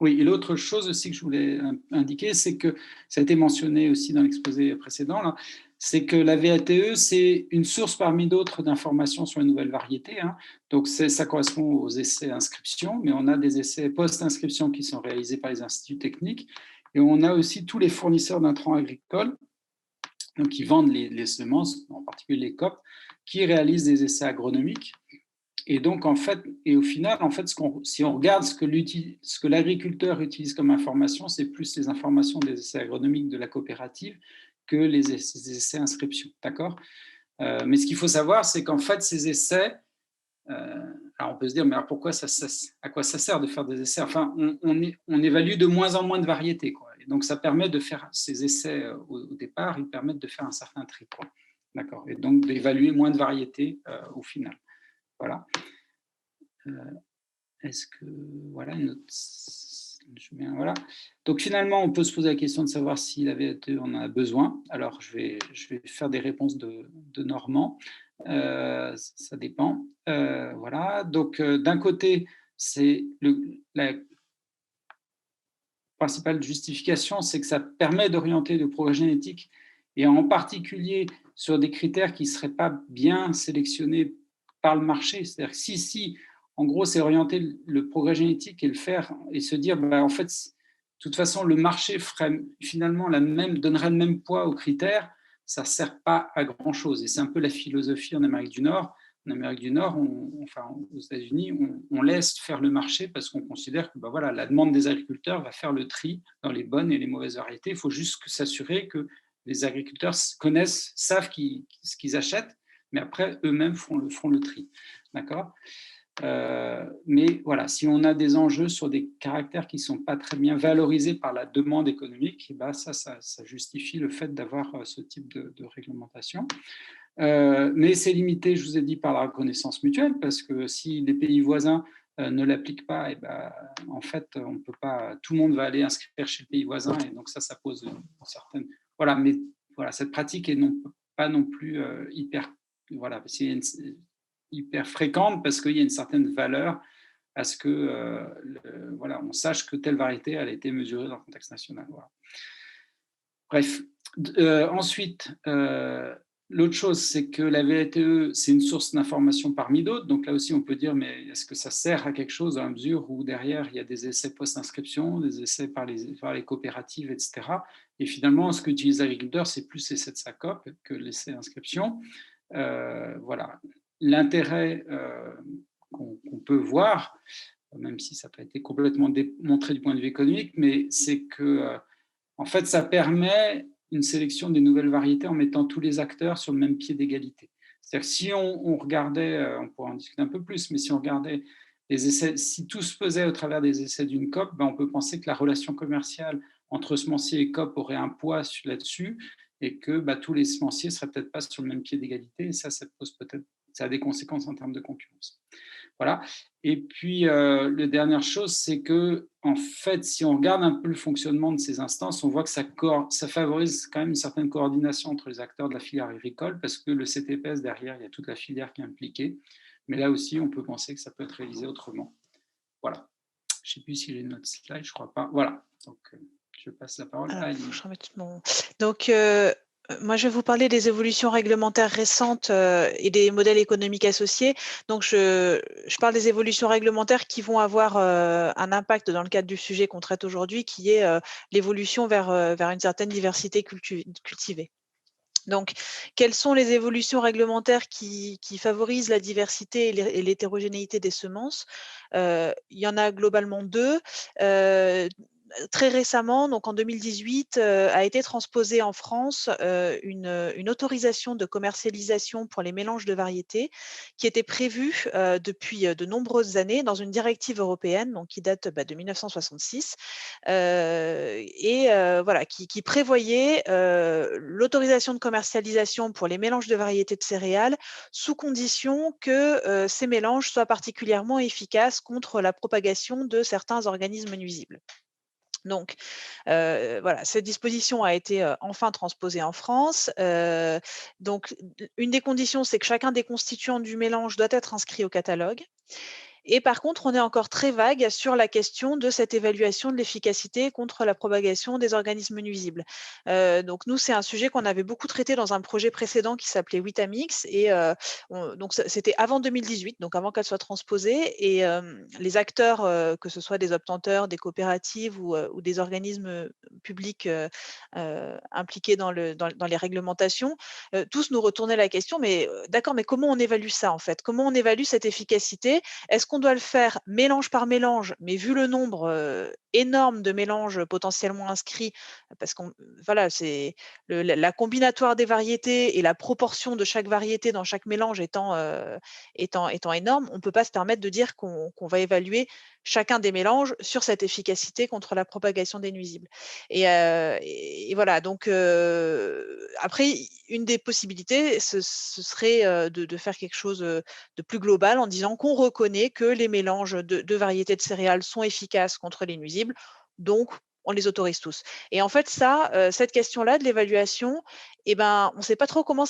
oui, et l'autre chose aussi que je voulais indiquer, c'est que ça a été mentionné aussi dans l'exposé précédent, là, c'est que la VATE, c'est une source parmi d'autres d'informations sur les nouvelles variétés. Donc, ça correspond aux essais inscription, mais on a des essais post-inscription qui sont réalisés par les instituts techniques. Et on a aussi tous les fournisseurs d'intrants agricoles, donc qui vendent les semences, en particulier les COP, qui réalisent des essais agronomiques. Et donc, en fait, et au final, en fait, si on regarde ce que l'agriculteur utilise comme information, c'est plus les informations des essais agronomiques de la coopérative que les essais inscription, d'accord? Mais ce qu'il faut savoir, c'est qu'en fait, ces essais, alors on peut se dire, mais alors pourquoi à quoi ça sert de faire des essais? Enfin, on évalue de moins en moins de variétés, quoi. Et donc, ça permet de faire ces essais au départ, ils permettent de faire un certain tri, quoi. D'accord? Et donc, d'évaluer moins de variétés au final. Voilà. Est-ce que, voilà, voilà. Donc finalement, on peut se poser la question de savoir si la VATE en a besoin. Alors je vais faire des réponses de Normand. Ça dépend. Voilà. Donc d'un côté, c'est la principale justification, c'est que ça permet d'orienter le progrès génétique, et en particulier sur des critères qui ne seraient pas bien sélectionnés par le marché. C'est-à-dire que si en gros, c'est orienter le progrès génétique et le faire et se dire, en fait, de toute façon, le marché ferait finalement donnerait le même poids aux critères, ça ne sert pas à grand-chose. Et c'est un peu la philosophie en Amérique du Nord. En Amérique du Nord, enfin aux États-Unis, on laisse faire le marché parce qu'on considère que voilà, la demande des agriculteurs va faire le tri dans les bonnes et les mauvaises variétés. Il faut juste s'assurer que les agriculteurs savent ce qu'ils achètent, mais après, eux-mêmes font le tri. D'accord ? Mais voilà, si on a des enjeux sur des caractères qui ne sont pas très bien valorisés par la demande économique, ça justifie le fait d'avoir ce type de réglementation. Mais c'est limité, je vous ai dit, par la reconnaissance mutuelle, parce que si les pays voisins ne l'appliquent pas, en fait, on peut pas, tout le monde va aller inscrire chez le pays voisin, et donc ça pose une certaine... Voilà, mais voilà, cette pratique est pas non plus hyper... Voilà, c'est hyper fréquente parce qu'il y a une certaine valeur à ce que voilà, on sache que telle variété elle a été mesurée dans le contexte national. Voilà. Bref, ensuite, l'autre chose, c'est que la VATE, c'est une source d'information parmi d'autres. Donc là aussi, on peut dire, mais est-ce que ça sert à quelque chose dans la mesure où derrière, il y a des essais post-inscription, des essais par les coopératives, etc. Et finalement, ce qu'utilisent les agriculteurs, c'est plus l'essai de SACOP que l'essai d'inscription. Voilà. L'intérêt qu'on peut voir, même si ça n'a pas été complètement démontré du point de vue économique, mais c'est que en fait, ça permet une sélection des nouvelles variétés en mettant tous les acteurs sur le même pied d'égalité. C'est-à-dire que si on regardait, on pourrait en discuter un peu plus, mais si on regardait les essais, si tout se faisait au travers des essais d'une COP, on peut penser que la relation commerciale entre semencier et COP aurait un poids là-dessus, et que tous les semenciers ne seraient peut-être pas sur le même pied d'égalité, et ça pose peut-être, ça a des conséquences en termes de concurrence. Voilà. Et puis, la dernière chose, c'est que, en fait, si on regarde un peu le fonctionnement de ces instances, on voit que ça favorise quand même une certaine coordination entre les acteurs de la filière agricole, parce que le CTPS, derrière, il y a toute la filière qui est impliquée. Mais là aussi, on peut penser que ça peut être réalisé autrement. Voilà. Je ne sais plus si j'ai une autre slide, je ne crois pas. Voilà. Donc, je passe la parole à Aline. Donc, moi, je vais vous parler des évolutions réglementaires récentes et des modèles économiques associés. Donc, je parle des évolutions réglementaires qui vont avoir un impact dans le cadre du sujet qu'on traite aujourd'hui, qui est l'évolution vers une certaine diversité cultivée. Donc, quelles sont les évolutions réglementaires qui favorisent la diversité et l'hétérogénéité des semences? Il y en a globalement deux. Très récemment, donc en 2018, a été transposée en France une autorisation de commercialisation pour les mélanges de variétés qui était prévue depuis de nombreuses années dans une directive européenne, donc qui date de 1966, voilà, qui prévoyait l'autorisation de commercialisation pour les mélanges de variétés de céréales sous condition que ces mélanges soient particulièrement efficaces contre la propagation de certains organismes nuisibles. Donc, voilà, cette disposition a été enfin transposée en France. Donc, une des conditions, c'est que chacun des constituants du mélange doit être inscrit au catalogue. Et par contre, on est encore très vague sur la question de cette évaluation de l'efficacité contre la propagation des organismes nuisibles. Donc nous, c'est un sujet qu'on avait beaucoup traité dans un projet précédent qui s'appelait Witamix, et donc c'était avant 2018, donc avant qu'elle soit transposée, et les acteurs, que ce soit des obtenteurs, des coopératives ou des organismes publics impliqués dans les réglementations, tous nous retournaient la question, mais d'accord, mais comment on évalue ça en fait? Comment on évalue cette efficacité? Est-ce qu'on doit le faire mélange par mélange? Mais vu le nombre énorme de mélanges potentiellement inscrits, parce qu'on voilà, c'est la combinatoire des variétés et la proportion de chaque variété dans chaque mélange étant énorme, on ne peut pas se permettre de dire qu'on va évaluer chacun des mélanges sur cette efficacité contre la propagation des nuisibles. Et voilà, donc après, une des possibilités, ce serait de faire quelque chose de plus global en disant qu'on reconnaît que les mélanges de variétés de céréales sont efficaces contre les nuisibles, donc on les autorise tous. Et en fait, cette question-là de l'évaluation, eh ben, on ne sait pas trop comment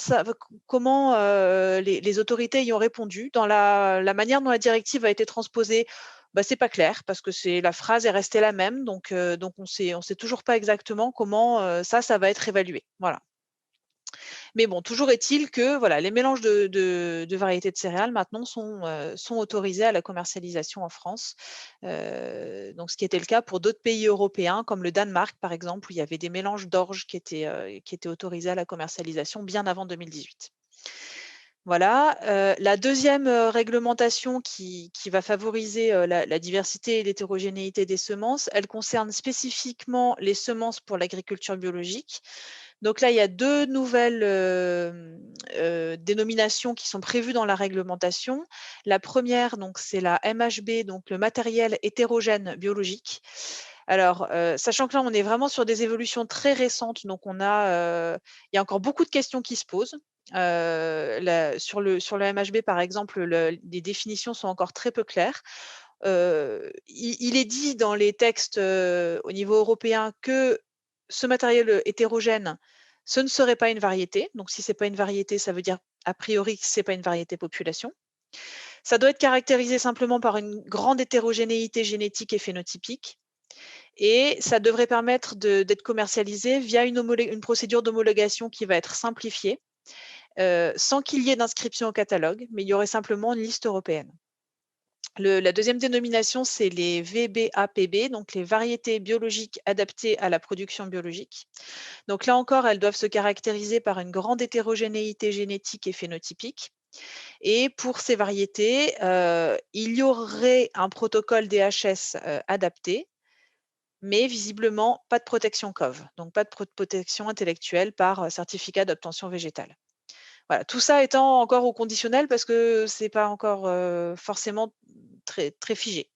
les autorités y ont répondu. Dans la manière dont la directive a été transposée, bah, c'est pas clair parce que la phrase est restée la même, donc on sait toujours pas exactement comment ça va être évalué. Voilà. Mais bon, toujours est-il que voilà, les mélanges de variétés de céréales maintenant sont autorisés à la commercialisation en France. Donc ce qui était le cas pour d'autres pays européens, comme le Danemark par exemple, où il y avait des mélanges d'orge qui étaient autorisés à la commercialisation bien avant 2018. Voilà, la deuxième réglementation qui va favoriser la diversité et l'hétérogénéité des semences, elle concerne spécifiquement les semences pour l'agriculture biologique. Donc là, il y a 2 nouvelles dénominations qui sont prévues dans la réglementation. La première, donc, c'est la MHB, donc le matériel hétérogène biologique. Alors, sachant que là, on est vraiment sur des évolutions très récentes, donc il y a encore beaucoup de questions qui se posent. Sur le MHB, par exemple, les définitions sont encore très peu claires. Il est dit dans les textes au niveau européen que ce matériel hétérogène, ce ne serait pas une variété. Donc, si ce n'est pas une variété, ça veut dire a priori que ce n'est pas une variété population. Ça doit être caractérisé simplement par une grande hétérogénéité génétique et phénotypique. Et ça devrait permettre d'être commercialisé via une procédure d'homologation qui va être simplifiée, sans qu'il y ait d'inscription au catalogue, mais il y aurait simplement une liste européenne. La deuxième dénomination, c'est les VBAPB, donc les variétés biologiques adaptées à la production biologique. Donc là encore, elles doivent se caractériser par une grande hétérogénéité génétique et phénotypique. Et pour ces variétés, il y aurait un protocole DHS adapté, mais visiblement pas de protection COV, donc pas de protection intellectuelle par certificat d'obtention végétale. Voilà, tout ça étant encore au conditionnel parce que c'est pas encore forcément très, très figé.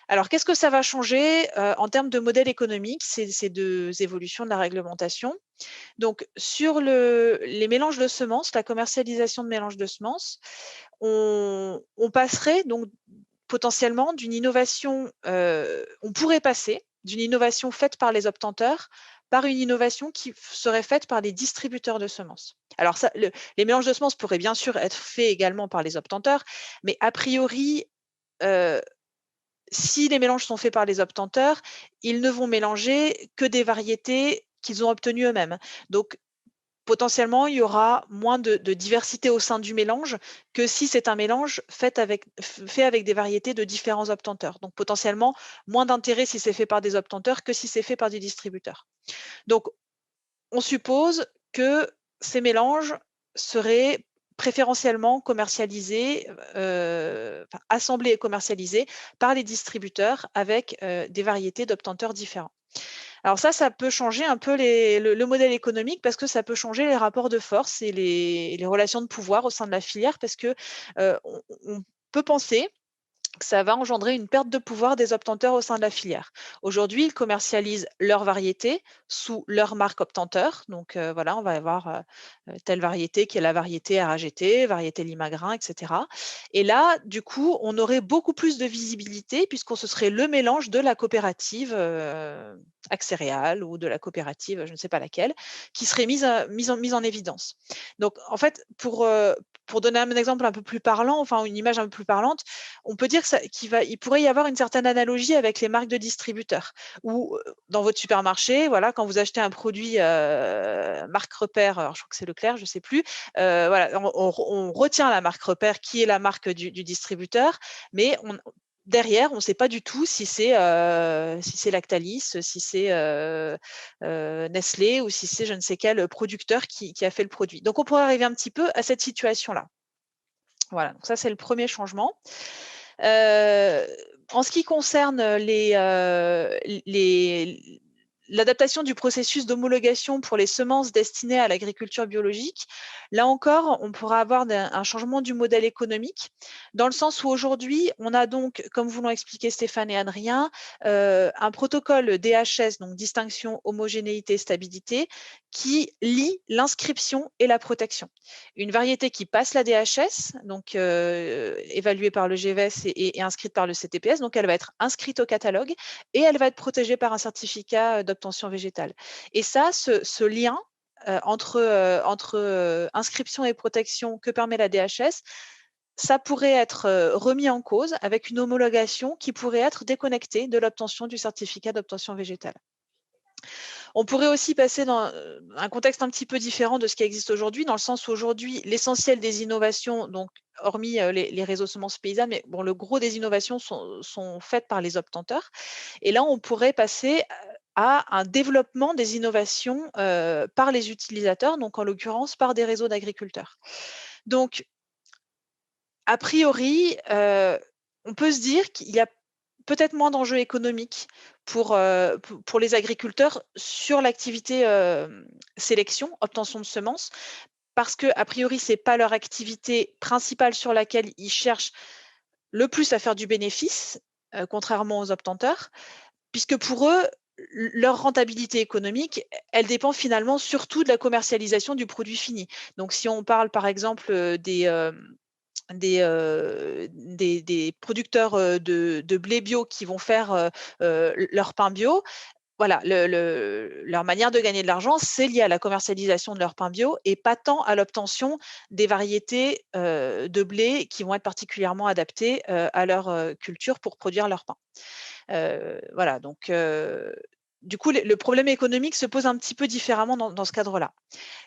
Alors, qu'est-ce que ça va changer en termes de modèle économique, ces 2 évolutions de la réglementation? Donc, sur les mélanges de semences, la commercialisation de mélanges de semences, on passerait donc potentiellement d'une innovation, on pourrait passer d'une innovation faite par les obtenteurs par une innovation qui serait faite par les distributeurs de semences. Alors ça, les mélanges de semences pourraient bien sûr être faits également par les obtenteurs, mais a priori, heu, si les mélanges sont faits par les obtenteurs, ils ne vont mélanger que des variétés qu'ils ont obtenues eux-mêmes. Donc potentiellement, il y aura moins de diversité au sein du mélange que si c'est un mélange fait avec des variétés de différents obtenteurs. Donc potentiellement, moins d'intérêt si c'est fait par des obtenteurs que si c'est fait par des distributeurs. Donc on suppose que ces mélanges seraient préférentiellement commercialisés, assemblés et commercialisés par les distributeurs avec des variétés d'obtenteurs différents. Alors ça peut changer un peu le modèle économique parce que ça peut changer les rapports de force et les relations de pouvoir au sein de la filière parce que on peut penser que ça va engendrer une perte de pouvoir des obtenteurs au sein de la filière. Aujourd'hui, ils commercialisent leur variété sous leur marque obtenteur. Donc voilà, on va avoir telle variété qui est la variété RAGT, variété Limagrin, etc. Et là, du coup, on aurait beaucoup plus de visibilité puisqu'on se serait le mélange de la coopérative Axéréal ou de la coopérative, je ne sais pas laquelle, qui serait mise en évidence. Donc en fait, pour donner un exemple un peu plus parlant, enfin une image un peu plus parlante, on peut dire dire qu'il pourrait y avoir une certaine analogie avec les marques de distributeurs, où dans votre supermarché, voilà, quand vous achetez un produit marque repère, alors je crois que c'est Leclerc, je ne sais plus, voilà, on retient la marque repère qui est la marque du distributeur, mais derrière, on ne sait pas du tout si c'est Lactalis, si c'est Nestlé ou si c'est je ne sais quel producteur qui a fait le produit. Donc, on pourrait arriver un petit peu à cette situation-là. Voilà, donc ça, c'est le premier changement. En ce qui concerne l'adaptation du processus d'homologation pour les semences destinées à l'agriculture biologique, là encore, on pourra avoir un changement du modèle économique, dans le sens où aujourd'hui, on a donc, comme vous l'ont expliqué Stéphane et Adrien, un protocole DHS, donc distinction, homogénéité, stabilité, qui lie l'inscription et la protection. Une variété qui passe la DHS, donc évaluée par le GVS et inscrite par le CTPS, donc elle va être inscrite au catalogue et elle va être protégée par un certificat d'obtention végétale. Et ça, ce lien entre inscription et protection que permet la DHS, ça pourrait être remis en cause avec une homologation qui pourrait être déconnectée de l'obtention du certificat d'obtention végétale. On pourrait aussi passer dans un contexte un petit peu différent de ce qui existe aujourd'hui, dans le sens où aujourd'hui, l'essentiel des innovations, donc hormis les réseaux semences paysannes, mais bon, le gros des innovations sont faites par les obtenteurs. Et là, on pourrait passer à un développement des innovations par les utilisateurs, donc en l'occurrence par des réseaux d'agriculteurs. Donc, a priori, on peut se dire qu'il y a peut-être moins d'enjeux économiques pour les agriculteurs sur l'activité sélection, obtention de semences, parce qu'a priori, ce n'est pas leur activité principale sur laquelle ils cherchent le plus à faire du bénéfice, contrairement aux obtenteurs, puisque pour eux, leur rentabilité économique, elle dépend finalement surtout de la commercialisation du produit fini. Donc, si on parle par exemple des producteurs de blé bio qui vont faire leur pain bio, voilà, leur manière de gagner de l'argent, c'est lié à la commercialisation de leur pain bio et pas tant à l'obtention des variétés de blé qui vont être particulièrement adaptées à leur culture pour produire leur pain. Voilà, donc du coup, le problème économique se pose un petit peu différemment dans ce cadre-là.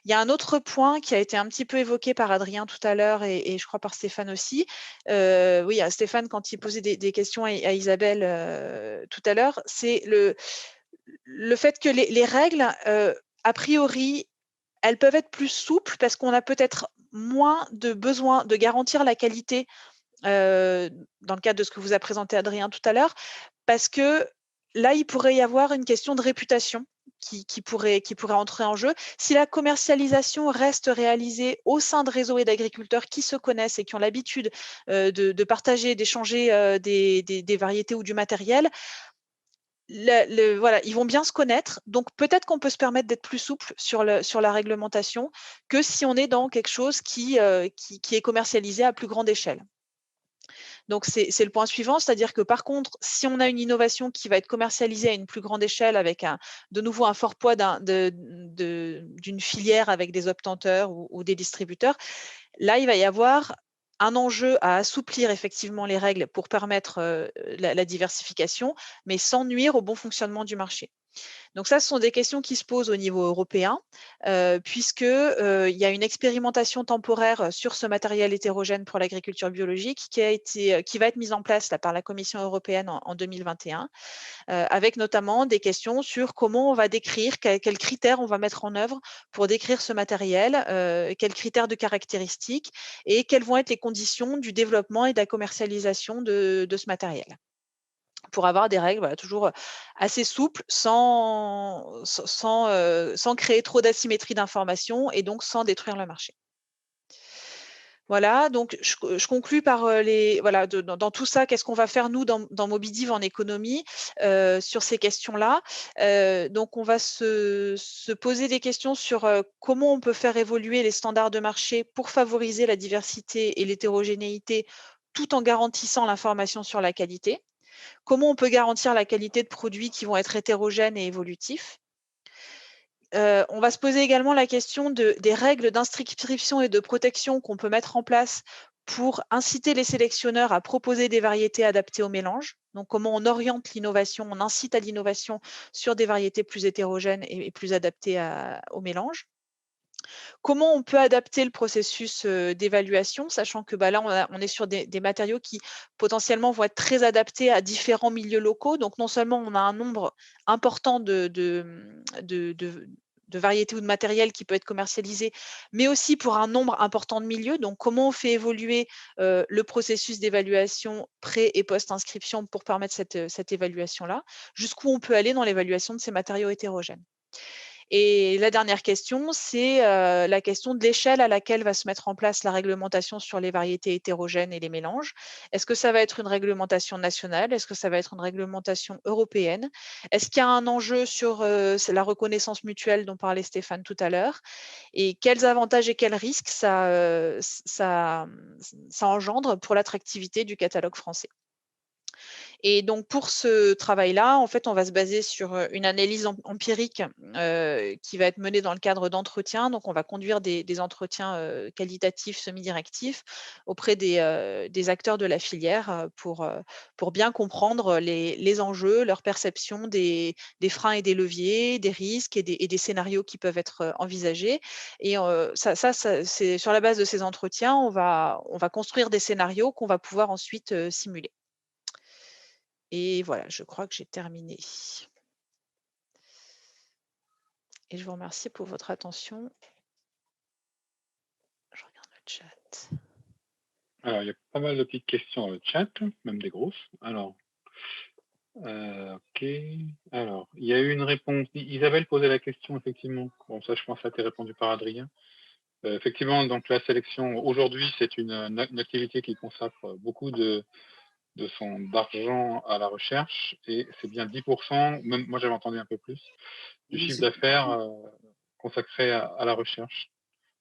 Il y a un autre point qui a été un petit peu évoqué par Adrien tout à l'heure et je crois par Stéphane aussi. Oui, à Stéphane, quand il posait des questions à Isabelle tout à l'heure, c'est le fait que les règles, a priori, elles peuvent être plus souples parce qu'on a peut-être moins de besoin de garantir la qualité dans le cadre de ce que vous a présenté Adrien tout à l'heure, parce que là, il pourrait y avoir une question de réputation qui pourrait entrer en jeu. Si la commercialisation reste réalisée au sein de réseaux et d'agriculteurs qui se connaissent et qui ont l'habitude de partager, d'échanger des variétés ou du matériel, voilà, ils vont bien se connaître. Donc, peut-être qu'on peut se permettre d'être plus souple sur la réglementation que si on est dans quelque chose qui est commercialisé à plus grande échelle. Donc, c'est le point suivant, c'est-à-dire que par contre, si on a une innovation qui va être commercialisée à une plus grande échelle avec de nouveau un fort poids d'une filière avec des obtenteurs ou des distributeurs, là, il va y avoir un enjeu à assouplir effectivement les règles pour permettre la diversification, mais sans nuire au bon fonctionnement du marché. Donc ça, ce sont des questions qui se posent au niveau européen, puisque il y a une expérimentation temporaire sur ce matériel hétérogène pour l'agriculture biologique qui va être mise en place là, par la Commission européenne en 2021, avec notamment des questions sur comment on va décrire, quels critères on va mettre en œuvre pour décrire ce matériel, quels critères de caractéristiques et quelles vont être les conditions du développement et de la commercialisation de ce matériel, pour avoir des règles voilà, toujours assez souples sans créer trop d'asymétrie d'information et donc sans détruire le marché. Voilà, donc je conclus par voilà, dans tout ça, qu'est-ce qu'on va faire nous dans Mobidiv en économie sur ces questions-là. Donc on va se poser des questions sur comment on peut faire évoluer les standards de marché pour favoriser la diversité et l'hétérogénéité tout en garantissant l'information sur la qualité. Comment on peut garantir la qualité de produits qui vont être hétérogènes et évolutifs. On va se poser également la question des règles d'inscription et de protection qu'on peut mettre en place pour inciter les sélectionneurs à proposer des variétés adaptées au mélange. Donc, comment on oriente l'innovation, on incite à l'innovation sur des variétés plus hétérogènes et plus adaptées au mélange. Comment on peut adapter le processus d'évaluation, sachant que là, on est sur des matériaux qui potentiellement vont être très adaptés à différents milieux locaux. Donc, non seulement on a un nombre important de variétés ou de matériel qui peut être commercialisé, mais aussi pour un nombre important de milieux. Donc, comment on fait évoluer le processus d'évaluation pré- et post-inscription pour permettre cette évaluation-là? Jusqu'où on peut aller dans l'évaluation de ces matériaux hétérogènes? Et la dernière question, c'est la question de l'échelle à laquelle va se mettre en place la réglementation sur les variétés hétérogènes et les mélanges. Est-ce que ça va être une réglementation nationale? Est-ce que ça va être une réglementation européenne? Est-ce qu'il y a un enjeu sur c'est la reconnaissance mutuelle dont parlait Stéphane tout à l'heure? Et quels avantages et quels risques ça engendre pour l'attractivité du catalogue français? Et donc pour ce travail-là, en fait, on va se baser sur, une analyse empirique, qui va être menée dans le cadre d'entretiens. Donc on va conduire des entretiens, qualitatifs, semi-directifs auprès des acteurs de la filière, pour bien comprendre les enjeux, leur perception des freins et des leviers, des risques et des scénarios qui peuvent être, envisagés. Et ça c'est sur la base de ces entretiens, on va construire des scénarios qu'on va pouvoir ensuite, simuler. Et voilà, je crois que j'ai terminé. Et je vous remercie pour votre attention. Je regarde le chat. Alors, il y a pas mal de petites questions dans le chat, même des grosses. Alors, ok. Alors, il y a eu une réponse. Isabelle posait la question, effectivement. Bon, ça, je pense que ça a été répondu par Adrien. Effectivement, donc la sélection, aujourd'hui, c'est une activité qui consacre beaucoup d'argent à la recherche, et c'est bien 10%, même moi j'avais entendu un peu plus, du chiffre d'affaires consacré à la recherche.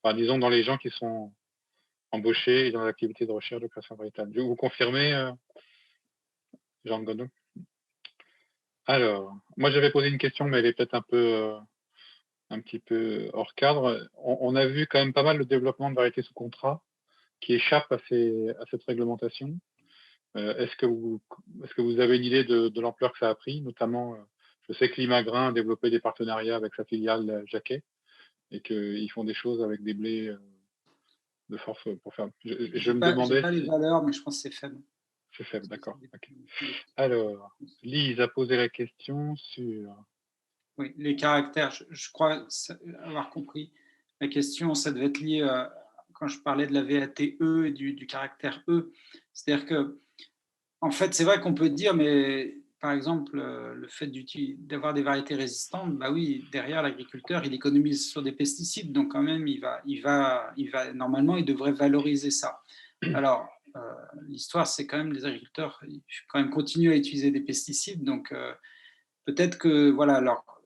Enfin, disons, dans les gens qui sont embauchés dans l'activité de recherche de création variétale. Vous confirmez, Jean Godot? Alors, moi j'avais posé une question, mais elle est peut-être un petit peu hors cadre. On a vu quand même pas mal de développement de variétés sous contrat qui échappent à cette réglementation. Est-ce que vous avez une idée de l'ampleur que ça a pris? Notamment, je sais que Limagrain a développé des partenariats avec sa filiale Jacquet et qu'ils font des choses avec des blés de force pour faire. Je me demandais. J'ai pas les valeurs, mais je pense que c'est faible. C'est faible, d'accord. Okay. Alors, Lise a posé la question sur. Oui, les caractères. Je crois avoir compris la question. Ça devait être lié quand je parlais de la VATE et du caractère E. C'est-à-dire que, en fait, c'est vrai qu'on peut dire, mais par exemple, le fait d'avoir des variétés résistantes, bah oui, derrière l'agriculteur, il économise sur des pesticides, donc quand même, normalement, il devrait valoriser ça. Alors, l'histoire, c'est quand même les agriculteurs, ils quand même continuent à utiliser des pesticides, donc peut-être que voilà,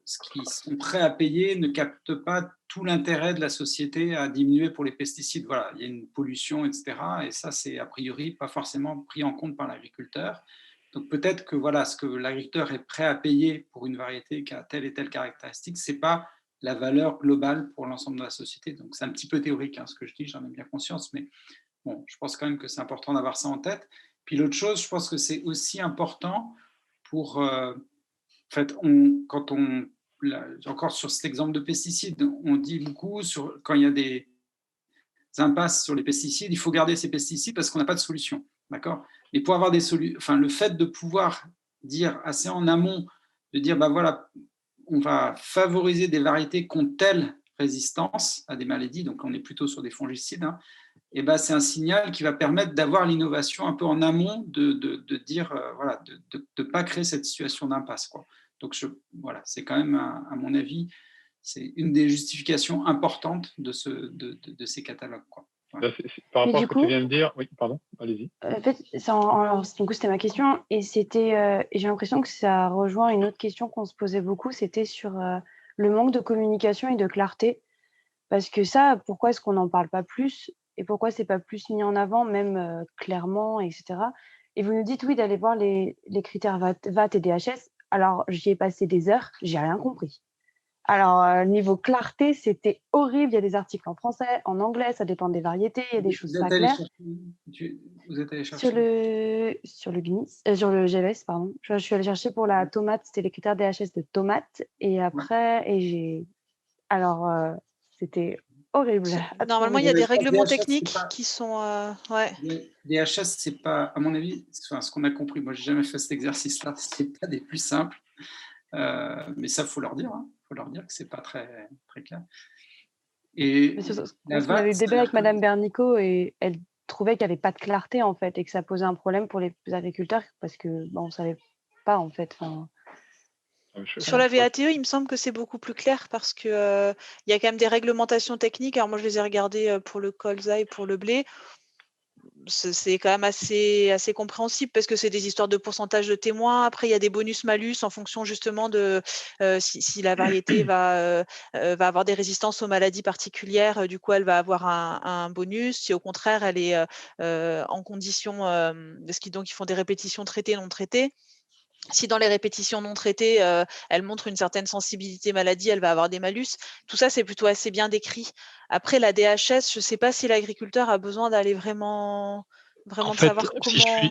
ce qu'ils sont prêts à payer ne capte pas tout l'intérêt de la société à diminuer pour les pesticides. Voilà, il y a une pollution, etc. Et ça, c'est a priori pas forcément pris en compte par l'agriculteur. Donc peut-être que voilà, ce que l'agriculteur est prêt à payer pour une variété qui a telle et telle caractéristique, c'est pas la valeur globale pour l'ensemble de la société. Donc c'est un petit peu théorique ce que je dis, j'en ai bien conscience, mais bon, je pense quand même que c'est important d'avoir ça en tête. Puis l'autre chose, je pense que c'est aussi important pour en fait, encore sur cet exemple de pesticides, on dit beaucoup quand il y a des impasses sur les pesticides, il faut garder ces pesticides parce qu'on n'a pas de solution. D'accord? Mais pour avoir des solutions, enfin, le fait de pouvoir dire assez en amont, de dire, bah voilà, on va favoriser des variétés qui ont telle résistance à des maladies, donc on est plutôt sur des fongicides, hein, et ben c'est un signal qui va permettre d'avoir l'innovation un peu en amont, de dire, voilà, de ne pas créer cette situation d'impasse, quoi. Donc voilà, c'est quand même, à mon avis, c'est une des justifications importantes de ces catalogues, quoi. Voilà. Par rapport à ce que tu viens de dire, oui, pardon, allez-y. En fait, du coup, c'était ma question, et j'ai l'impression que ça rejoint une autre question qu'on se posait beaucoup, c'était sur le manque de communication et de clarté. Parce que ça, pourquoi est-ce qu'on n'en parle pas plus et pourquoi c'est pas plus mis en avant, même clairement, etc. Et vous nous dites, oui, d'aller voir les critères VAT et DHS. Alors, j'y ai passé des heures, j'ai rien compris. Alors, niveau clarté, c'était horrible. Il y a des articles en français, en anglais, ça dépend des variétés, il y a des choses pas claires. Vous êtes allé chercher Sur le GNIS, sur le GLS, pardon. Je suis allée chercher pour la tomate, c'était les critères DHS de tomate. Et après, alors, c'était horrible. Normalement, il y a des règlements techniques qui sont. Ouais. DHS, c'est pas, à mon avis, ce qu'on a compris. Moi, j'ai jamais fait cet exercice-là. C'est pas des plus simples. Mais ça, faut leur dire. Faut leur dire que c'est pas très, très clair. Et on avait eu le débat avec Madame Bernico et elle trouvait qu'il n'y avait pas de clarté en fait et que ça posait un problème pour les agriculteurs parce que on savait pas en fait. Sur la VATE, il me semble que c'est beaucoup plus clair parce que il y a quand même des réglementations techniques. Alors moi, je les ai regardées pour le colza et pour le blé. C'est quand même assez compréhensible parce que c'est des histoires de pourcentage de témoins. Après, il y a des bonus-malus en fonction justement de si la variété va avoir des résistances aux maladies particulières. Du coup, elle va avoir un bonus. Si au contraire, elle est en condition, donc ils font des répétitions traitées, non traitées. Si dans les répétitions non traitées, elle montre une certaine sensibilité maladie, elle va avoir des malus. Tout ça, c'est plutôt assez bien décrit. Après, la DHS, je ne sais pas si l'agriculteur a besoin d'aller vraiment En de fait, savoir comment.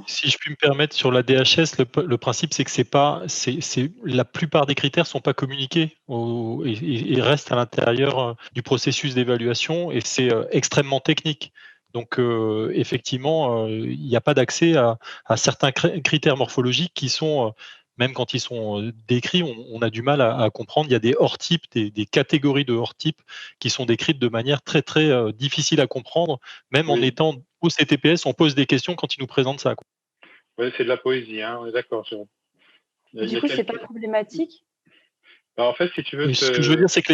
si je puis me permettre, sur la DHS, le principe, c'est que la plupart des critères ne sont pas communiqués et restent à l'intérieur du processus d'évaluation et c'est extrêmement technique. Donc, effectivement, il n'y a pas d'accès à certains critères morphologiques qui sont, même quand ils sont décrits, on a du mal à comprendre. Il y a des hors-types, des catégories de hors-types qui sont décrites de manière très, très difficile à comprendre, même en étant au CTPS, on pose des questions quand ils nous présentent ça. Oui, c'est de la poésie, hein, on est d'accord. Du coup, c'est pas problématique. En fait, si tu veux. Ce que je veux dire, c'est que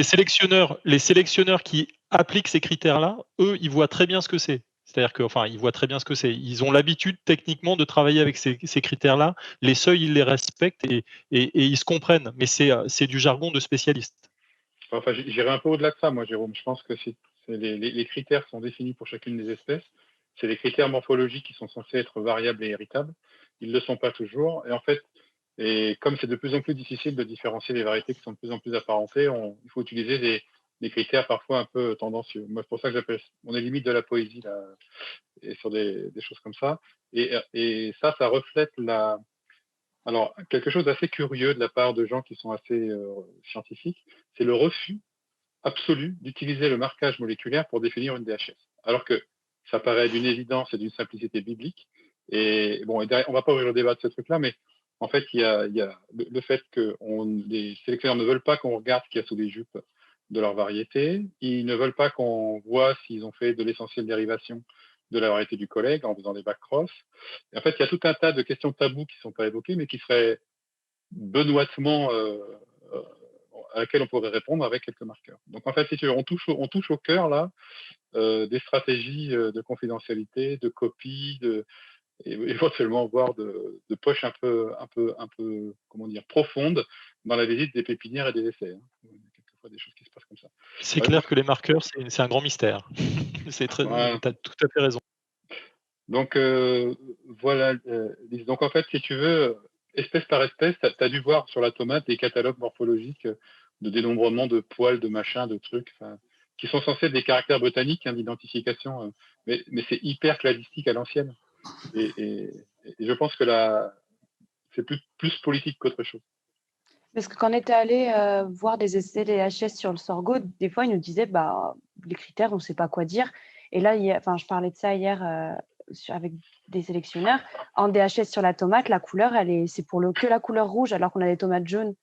les sélectionneurs qui appliquent ces critères-là, eux, ils voient très bien ce que c'est. C'est-à-dire ils voient très bien ce que c'est. Ils ont l'habitude techniquement de travailler avec ces critères-là. Les seuils, ils les respectent et ils se comprennent. Mais c'est du jargon de spécialiste. Enfin, j'irai un peu au-delà de ça, moi, Jérôme. Je pense que les critères sont définis pour chacune des espèces. C'est les critères morphologiques qui sont censés être variables et héritables. Ils ne le sont pas toujours. Et en fait, comme c'est de plus en plus difficile de différencier les variétés qui sont de plus en plus apparentées, il faut utiliser des critères parfois un peu tendancieux. Moi, c'est pour ça que on est limite de la poésie là, et sur des choses comme ça. Et ça reflète alors, quelque chose d'assez curieux de la part de gens qui sont assez scientifiques, c'est le refus absolu d'utiliser le marquage moléculaire pour définir une DHS. Alors que ça paraît d'une évidence et d'une simplicité biblique. Et bon, on ne va pas ouvrir le débat de ce truc-là, mais en fait, il y a le fait que les sélectionneurs ne veulent pas qu'on regarde ce qu'il y a sous les jupes de leur variété. Ils ne veulent pas qu'on voit s'ils ont fait de l'essentiel dérivation de la variété du collègue en faisant des back-cross. Et en fait, il y a tout un tas de questions taboues qui ne sont pas évoquées, mais qui seraient benoîtement à laquelle on pourrait répondre avec quelques marqueurs. Donc en fait, si tu veux, on touche au cœur là des stratégies de confidentialité, de copie, et éventuellement voire de poche un peu comment dire profonde dans la visite des pépinières et des essais. Hein. Il y a quelquefois des choses qui se passent comme ça. C'est clair que les marqueurs, c'est un grand mystère. Tu as tout à fait raison. Donc voilà, Lise. Donc en fait, si tu veux, espèce par espèce, tu as dû voir sur la tomate des catalogues morphologiques de dénombrement de poils, de machins, de trucs, qui sont censés être des caractères botaniques hein, d'identification, mais c'est hyper cladistique à l'ancienne. Et je pense que là, c'est plus politique qu'autre chose. Parce que quand on était allé voir des essais DHS sur le sorgho, des fois, ils nous disaient les critères, on ne sait pas quoi dire. Et là, je parlais de ça hier avec des sélectionneurs. En DHS sur la tomate, la couleur, c'est que la couleur rouge, alors qu'on a des tomates jaunes.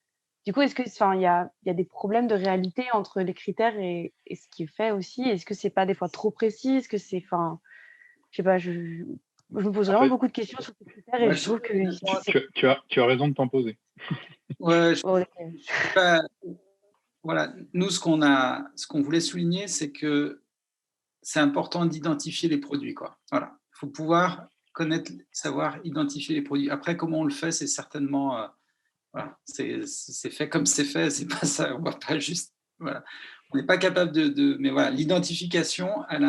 Du coup, est-ce que il y a des problèmes de réalité entre les critères et ce qui est fait aussi? Est-ce que c'est pas des fois trop précis? Est-ce que c'est, je sais pas, je me pose vraiment beaucoup de questions sur ces critères et je trouve que tu as raison de t'en poser. Ouais, voilà. Nous, ce qu'on voulait souligner, c'est que c'est important d'identifier les produits, quoi. Voilà. Il faut pouvoir savoir identifier les produits. Après, comment on le fait, c'est certainement, voilà, c'est fait comme c'est fait. C'est pas ça. On va pas juste, voilà. On n'est pas capable mais voilà, l'identification, elle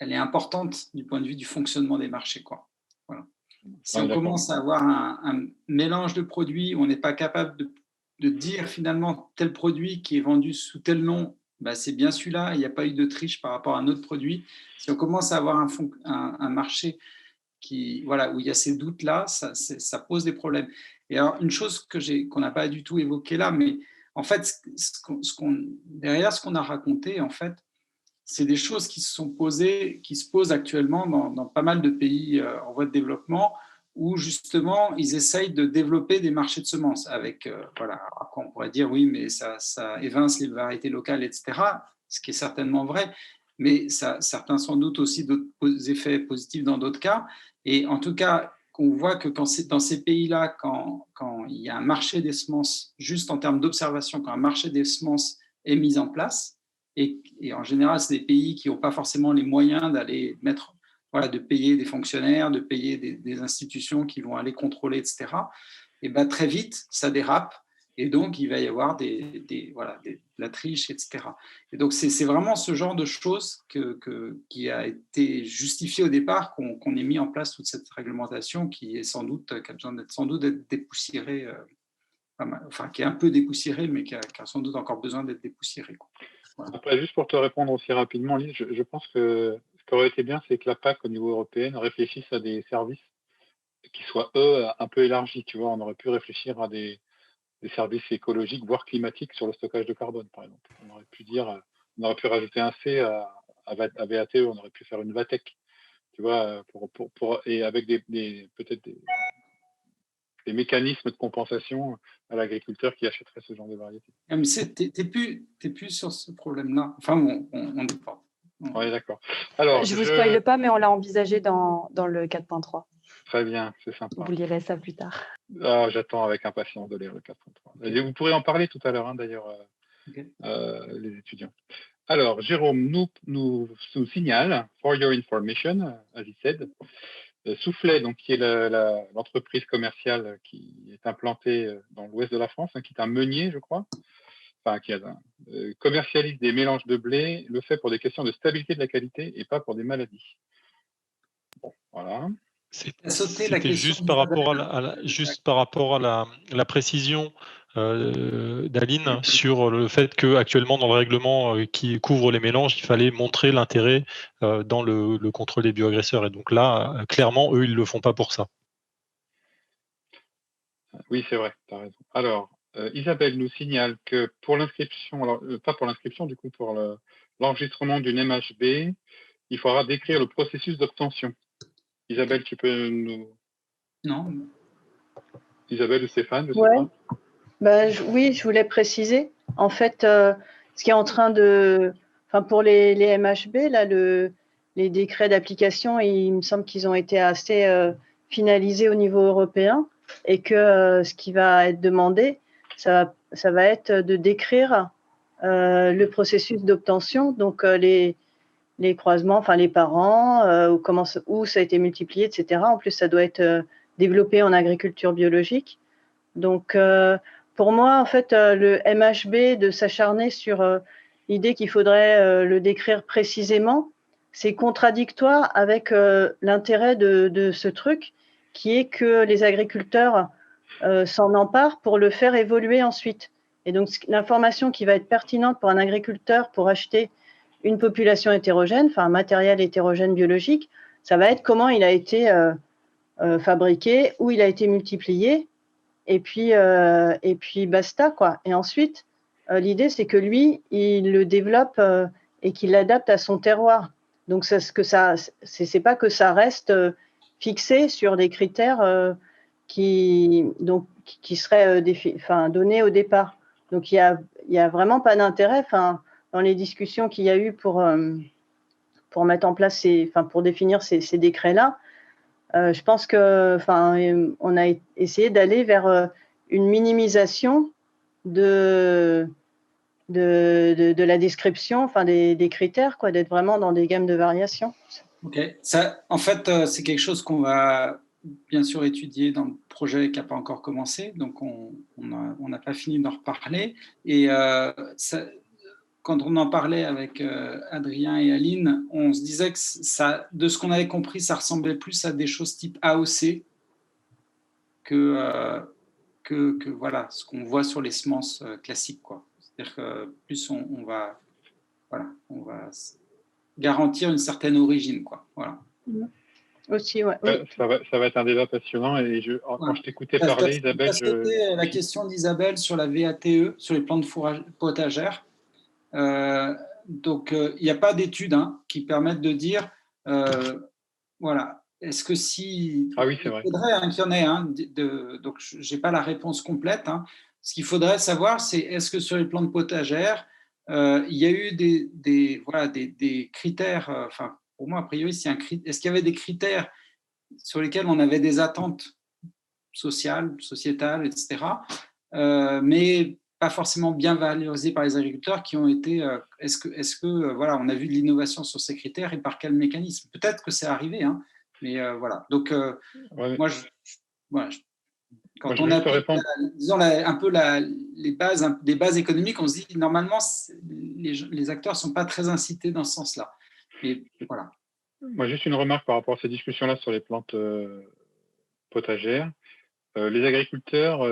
est importante du point de vue du fonctionnement des marchés, quoi. Voilà. Si on commence à avoir un mélange de produits où on n'est pas capable de dire finalement tel produit qui est vendu sous tel nom, bah, c'est bien celui-là, il n'y a pas eu de triche par rapport à un autre produit. Si on commence à avoir un marché voilà, où il y a ces doutes-là, ça pose des problèmes. Et alors, une chose qu'on n'a pas du tout évoquée là, mais en fait, derrière ce qu'on a raconté, en fait, c'est des choses qui se posent actuellement dans pas mal de pays en voie de développement, où justement, ils essayent de développer des marchés de semences avec, voilà, on pourrait dire, oui, mais ça évince les variétés locales, etc., ce qui est certainement vrai, mais certains sans doute aussi d'autres effets positifs dans d'autres cas. Et en tout cas, qu'on voit que quand c'est dans ces pays-là, quand il y a un marché des semences, juste en termes d'observation, quand un marché des semences est mis en place, et en général, c'est des pays qui n'ont pas forcément les moyens d'aller mettre, voilà, de payer des fonctionnaires, de payer des institutions qui vont aller contrôler, etc. Et ben, très vite, ça dérape. Et donc, il va y avoir de la triche, etc. Et donc, c'est vraiment ce genre de choses qui a été justifié au départ, qu'on ait mis en place toute cette réglementation qui a besoin d'être dépoussiérée, enfin, qui est un peu dépoussiérée, mais qui a sans doute encore besoin d'être dépoussiérée, quoi. Voilà. Après, juste pour te répondre aussi rapidement, Lise, je pense que ce qui aurait été bien, c'est que la PAC au niveau européen réfléchisse à des services qui soient, eux, un peu élargis. Tu vois, on aurait pu réfléchir à des services écologiques, voire climatiques sur le stockage de carbone, par exemple. On aurait pu rajouter un C à VATE, on aurait pu faire une VATEC, tu vois, et avec peut-être des mécanismes de compensation à l'agriculteur qui achèterait ce genre de variété. Mais t'es plus sur ce problème-là. Enfin, on dépend. Oui, d'accord. Alors, je vous spoile pas, mais on l'a envisagé dans le 4.3. Très bien, c'est sympa. Vous lirez ça plus tard. Ah, j'attends avec impatience de lire le 4.3. Okay. Vous pourrez en parler tout à l'heure, hein, d'ailleurs, okay. Les étudiants. Alors, Jérôme nous signale, for your information, as he said, Soufflet, donc, qui est l'entreprise commerciale qui est implantée dans l'ouest de la France, hein, qui est un meunier, je crois, enfin, qui commercialise des mélanges de blé, le fait pour des questions de stabilité de la qualité et pas pour des maladies. Bon, voilà. C'était juste par rapport à la précision d'Aline sur le fait qu'actuellement dans le règlement qui couvre les mélanges, il fallait montrer l'intérêt dans le contrôle des bioagresseurs. Et donc là, clairement, eux, ils ne le font pas pour ça. Oui, c'est vrai, tu as raison. Alors, Isabelle nous signale que pour l'inscription, alors pas pour l'inscription, du coup, pour l'enregistrement d'une MHB, il faudra décrire le processus d'obtention. Isabelle, tu peux nous... Non. Isabelle ou Stéphane, je sais pas. Oui, je voulais préciser. En fait, ce qui est en train de... Enfin, pour les MHB, là, les décrets d'application, il me semble qu'ils ont été assez finalisés au niveau européen et que ce qui va être demandé, ça va être de décrire le processus d'obtention, donc les croisements, enfin les parents, où ça a été multiplié, etc. En plus, ça doit être développé en agriculture biologique. Donc, pour moi, en fait, le MHB, de s'acharner sur l'idée qu'il faudrait le décrire précisément, c'est contradictoire avec l'intérêt de ce truc, qui est que les agriculteurs s'en emparent pour le faire évoluer ensuite. Et donc, l'information qui va être pertinente pour un agriculteur pour acheter une population hétérogène, enfin un matériel hétérogène biologique, ça va être comment il a été fabriqué, où il a été multiplié, et puis basta, quoi. Et ensuite, l'idée, c'est que lui, il le développe et qu'il l'adapte à son terroir. Donc, c'est pas que ça reste fixé sur des critères qui seraient donnés au départ. Donc, il y a vraiment pas d'intérêt, dans les discussions qu'il y a eu pour mettre en place pour définir ces décrets-là. Je pense que, on a essayé d'aller vers une minimisation de la description, des critères, quoi, d'être vraiment dans des gammes de variations. Ok. Ça, en fait, c'est quelque chose qu'on va bien sûr étudier dans le projet qui n'a pas encore commencé, donc on n'a pas fini d'en reparler. Et quand on en parlait avec Adrien et Aline, on se disait que de ce qu'on avait compris, ça ressemblait plus à des choses type AOC que que voilà, ce qu'on voit sur les semences classiques, quoi. C'est-à-dire que plus on va garantir une certaine origine, quoi. Voilà. Aussi, ouais. Ça va être un débat passionnant et quand je t'écoutais parler, Isabelle, c'était la question d'Isabelle sur la VATE, sur les plantes potagères. Donc, il n'y a pas d'études qui permettent de dire, voilà, est-ce que si... Ah oui, c'est vrai. Il faudrait qu'il y en ait, donc je n'ai pas la réponse complète. Ce qu'il faudrait savoir, c'est est-ce que sur les plantes potagères, il y a eu des critères, enfin, pour moi, a priori, est-ce qu'il y avait des critères sur lesquels on avait des attentes sociales, sociétales, etc., mais pas forcément bien valorisées par les agriculteurs qui ont été. Est-ce que voilà, on a vu de l'innovation sur ces critères et par quel mécanisme? Peut-être que c'est arrivé, mais voilà. Donc, moi, quand on a disons un peu des bases économiques, on se dit normalement les acteurs ne sont pas très incités dans ce sens-là. Mais voilà. Moi, juste une remarque par rapport à ces discussions-là sur les plantes potagères. Les agriculteurs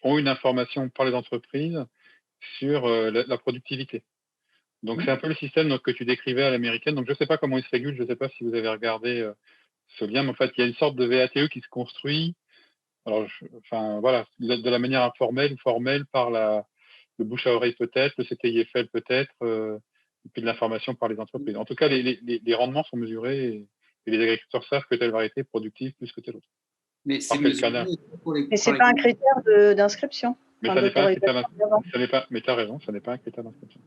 ont une information par les entreprises sur la productivité. Donc, c'est un peu le système que tu décrivais à l'américaine. Donc, je ne sais pas comment il se régule. Je ne sais pas si vous avez regardé ce lien, mais en fait, il y a une sorte de VATE qui se construit. Alors, voilà, de la manière informelle ou formelle par le bouche à oreille peut-être, le CTIFL peut-être, et puis de l'information par les entreprises. En tout cas, les rendements sont mesurés et les agriculteurs savent que telle variété est productive plus que telle autre. Mais c'est mesuré mais ce n'est pas un critère d'inscription. Mais ça n'est pas un critère d'inscription. Mais tu as raison, ça n'est pas un critère d'inscription.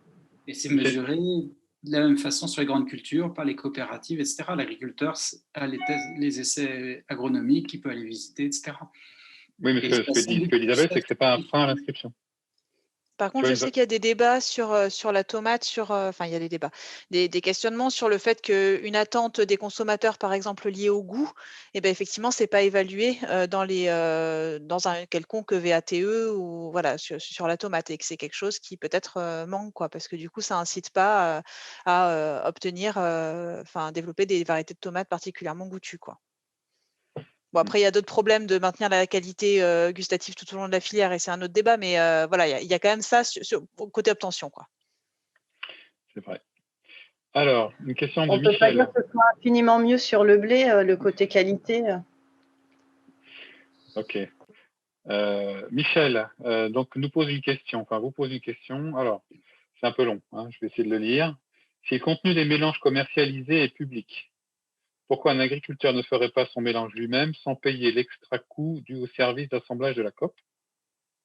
Et c'est mesuré de la même façon sur les grandes cultures, par les coopératives, etc. L'agriculteur a les essais agronomiques qu'il peut aller visiter, etc. Oui, mais ce que dit Elisabeth, c'est que ce n'est pas un frein à l'inscription. Par contre, je sais qu'il y a des débats sur la tomate, enfin, il y a des débats, des questionnements sur le fait qu'une attente des consommateurs, par exemple, liée au goût, eh ben, effectivement, ce n'est pas évalué dans un quelconque VATE ou voilà, sur la tomate et que c'est quelque chose qui peut-être manque, quoi, parce que du coup, ça n'incite pas à obtenir, enfin, développer des variétés de tomates particulièrement goûtues, quoi. Bon, après, il y a d'autres problèmes de maintenir la qualité gustative tout au long de la filière et c'est un autre débat, mais voilà, il y a quand même ça côté obtention, quoi. C'est vrai. Alors, une question de Michel. On ne peut pas dire que ce soit infiniment mieux sur le blé, le côté qualité. Ok. Michel, donc vous pose une question. Alors, c'est un peu long, je vais essayer de le lire. Si le contenu des mélanges commercialisés est public, pourquoi un agriculteur ne ferait pas son mélange lui-même sans payer l'extra coût dû au service d'assemblage de la COP?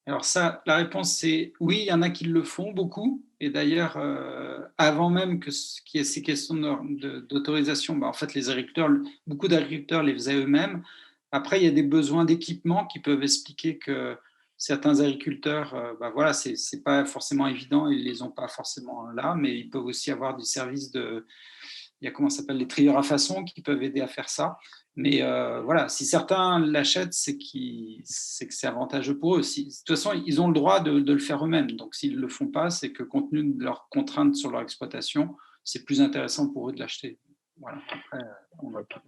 Alors ça, la réponse c'est oui, il y en a qui le font beaucoup. Et d'ailleurs, avant même qu'il y ait ces questions d'autorisation, en fait, beaucoup d'agriculteurs les faisaient eux-mêmes. Après, il y a des besoins d'équipement qui peuvent expliquer que certains agriculteurs, voilà, c'est pas forcément évident, ils les ont pas forcément là, mais ils peuvent aussi avoir du service il y a comment ça s'appelle, les trieurs à façon qui peuvent aider à faire ça. Mais voilà, si certains l'achètent, c'est que c'est avantageux pour eux. De toute façon, ils ont le droit de le faire eux-mêmes. Donc, s'ils ne le font pas, c'est que compte tenu de leurs contraintes sur leur exploitation, c'est plus intéressant pour eux de l'acheter. Voilà. Après,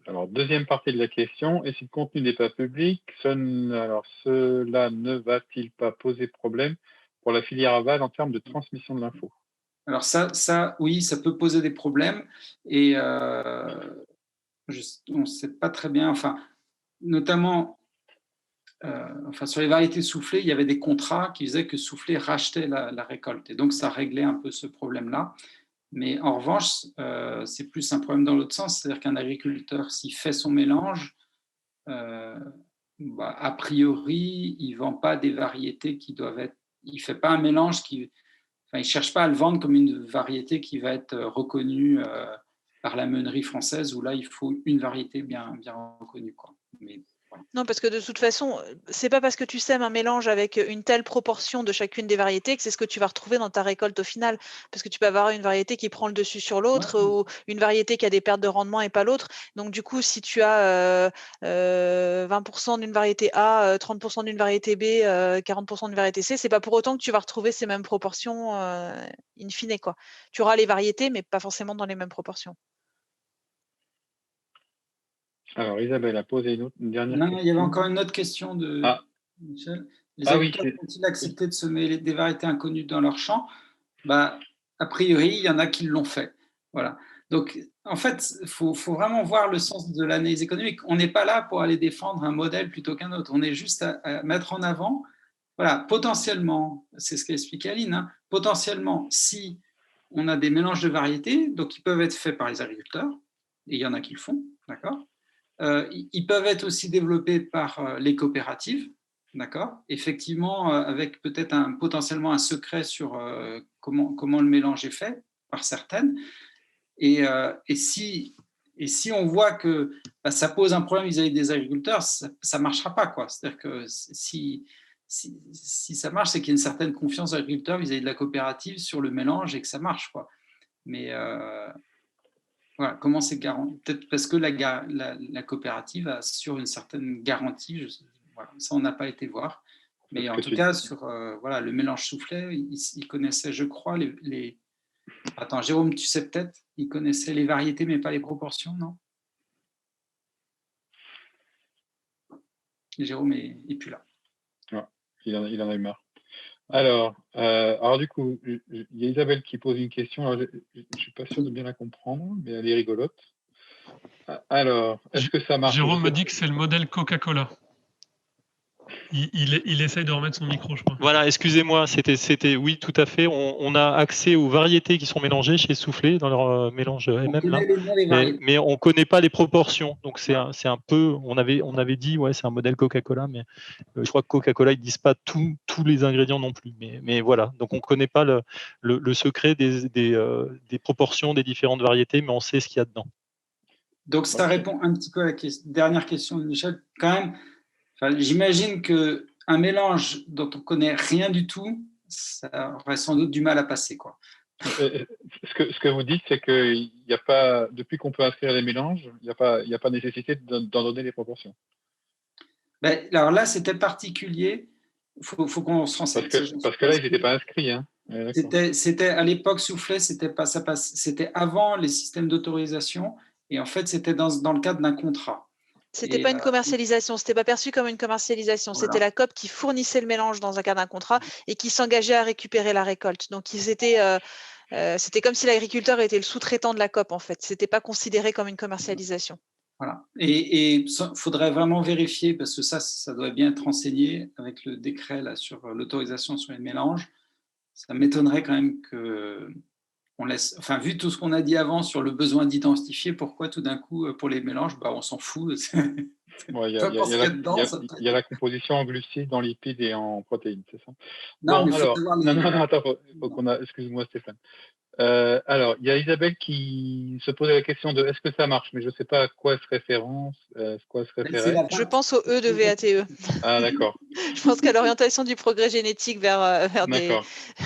Alors, deuxième partie de la question, et si le contenu n'est pas public, cela ne va-t-il pas poser problème pour la filière aval en termes de transmission de l'info? Alors oui, ça peut poser des problèmes et on ne sait pas très bien, notamment sur les variétés soufflées, il y avait des contrats qui disaient que soufflé rachetait la récolte et donc ça réglait un peu ce problème-là. Mais en revanche, c'est plus un problème dans l'autre sens, c'est-à-dire qu'un agriculteur, s'il fait son mélange, a priori, il ne vend pas des variétés qui doivent être... Il ne fait pas un mélange il ne cherche pas à le vendre comme une variété qui va être reconnue par la meunerie française, où là, il faut une variété bien reconnue, quoi. Mais, voilà. Non, parce que de toute façon, c'est pas parce que tu sèmes un mélange avec une telle proportion de chacune des variétés que c'est ce que tu vas retrouver dans ta récolte au final. Parce que tu peux avoir une variété qui prend le dessus sur l'autre ou une variété qui a des pertes de rendement et pas l'autre. Donc, du coup, si tu as 20% d'une variété A, 30% d'une variété B, 40% d'une variété C, c'est pas pour autant que tu vas retrouver ces mêmes proportions in fine, quoi. Tu auras les variétés, mais pas forcément dans les mêmes proportions. Alors, Isabelle a posé une dernière question. Il y avait encore une autre question de Michel. Les Ah oui, agriculteurs ont-ils accepté de semer des variétés inconnues dans leur champ? A priori, il y en a qui l'ont fait. Voilà. Donc, en fait, il faut vraiment voir le sens de l'analyse économique. On n'est pas là pour aller défendre un modèle plutôt qu'un autre. On est juste à mettre en avant, voilà, potentiellement, c'est ce qu'explique Aline, hein, potentiellement, si on a des mélanges de variétés, donc ils peuvent être faits par les agriculteurs, et il y en a qui le font, d'accord. Ils peuvent être aussi développés par les coopératives, d'accord, effectivement, avec peut-être potentiellement un secret sur comment le mélange est fait par certaines. Et si on voit que ça pose un problème vis-à-vis des agriculteurs, ça ne marchera pas, quoi. C'est-à-dire que si ça marche, c'est qu'il y a une certaine confiance des agriculteurs vis-à-vis de la coopérative sur le mélange et que ça marche, quoi. Mais voilà, comment c'est garanti? Peut-être parce que la coopérative assure une certaine garantie. Voilà, ça, on n'a pas été voir. Mais en tout cas, sur voilà, le mélange soufflet, ils connaissaient, je crois, les... Attends, Jérôme, tu sais peut-être, il connaissait les variétés, mais pas les proportions, non? Jérôme est plus là. Ouais, il en a eu marre. Alors du coup, il y a Isabelle qui pose une question. Alors, je ne suis pas sûr de bien la comprendre, mais elle est rigolote. Alors, est-ce que ça marche? Jérôme me dit que c'est le modèle Coca-Cola. Il essaye de remettre son micro, je crois. Voilà, excusez-moi, c'était oui, tout à fait. On a accès aux variétés qui sont mélangées chez Soufflé dans leur mélange MM là, mais on connaît pas les proportions. Donc c'est un peu, on avait dit ouais, c'est un modèle Coca-Cola, mais je crois que Coca-Cola ils disent pas tous les ingrédients non plus. Mais voilà, donc on connaît pas le secret des proportions des différentes variétés, mais on sait ce qu'il y a dedans. Donc ça répond un petit peu à la dernière question de Michel. Quand même, j'imagine qu'un mélange dont on ne connaît rien du tout, ça aurait sans doute du mal à passer, quoi. Ce que vous dites, c'est qu'il n'y a pas, depuis qu'on peut inscrire les mélanges, il n'y a pas nécessité d'en donner les proportions. Alors là, c'était particulier. Il faut qu'on se renseigne. Parce que là, ils n'étaient pas inscrits. Hein. C'était à l'époque Soufflet, c'était avant les systèmes d'autorisation. Et en fait, c'était dans le cadre d'un contrat. C'était pas une commercialisation, c'était pas perçu comme une commercialisation. Voilà. C'était la COP qui fournissait le mélange dans un cadre d'un contrat et qui s'engageait à récupérer la récolte. Donc c'était comme si l'agriculteur était le sous-traitant de la COP en fait. C'était pas considéré comme une commercialisation. Voilà. Et il faudrait vraiment vérifier parce que ça doit bien être renseigné avec le décret là sur l'autorisation sur les mélanges. Ça m'étonnerait quand même que on laisse, enfin, vu tout ce qu'on a dit avant sur le besoin d'identifier, pourquoi tout d'un coup, pour les mélanges, on s'en fout. Il y a la composition en glucides, en lipides et en protéines, c'est ça? Non, bon, alors, non, attends, excuse-moi Stéphane. Alors, il y a Isabelle qui se posait la question de est-ce que ça marche, mais je ne sais pas à quoi elle se référence, Je pense au E de VATE. Ah, d'accord. Je pense qu'à l'orientation du progrès génétique vers des...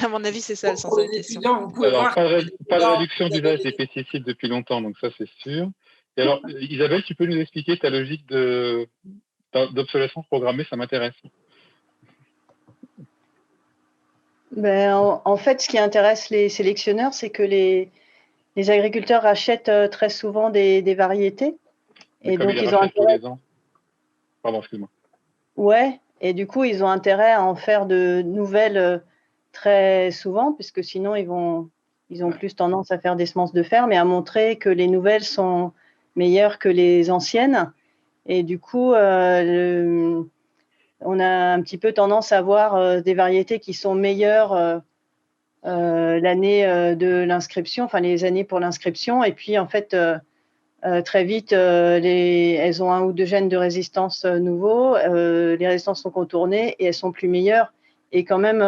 À mon avis, c'est ça le sens de la question. Alors, pas de réduction d'usage des pesticides depuis longtemps, donc ça, c'est sûr. Et alors, Isabelle, tu peux nous expliquer ta logique d'obsolescence programmée, ça m'intéresse. En fait, ce qui intéresse les sélectionneurs, c'est que les agriculteurs achètent très souvent des variétés. Et donc, ils ont intérêt... tous les ans. Pardon, excuse-moi. Ouais, et du coup, ils ont intérêt à en faire de nouvelles très souvent, puisque sinon, ils ont plus tendance à faire des semences de ferme et à montrer que les nouvelles sont meilleures que les anciennes. Et du coup, on a un petit peu tendance à avoir des variétés qui sont meilleures l'année de l'inscription, enfin les années pour l'inscription. Et puis, en fait, très vite, elles ont un ou deux gènes de résistance nouveaux. Les résistances sont contournées et elles sont plus meilleures. Et quand même,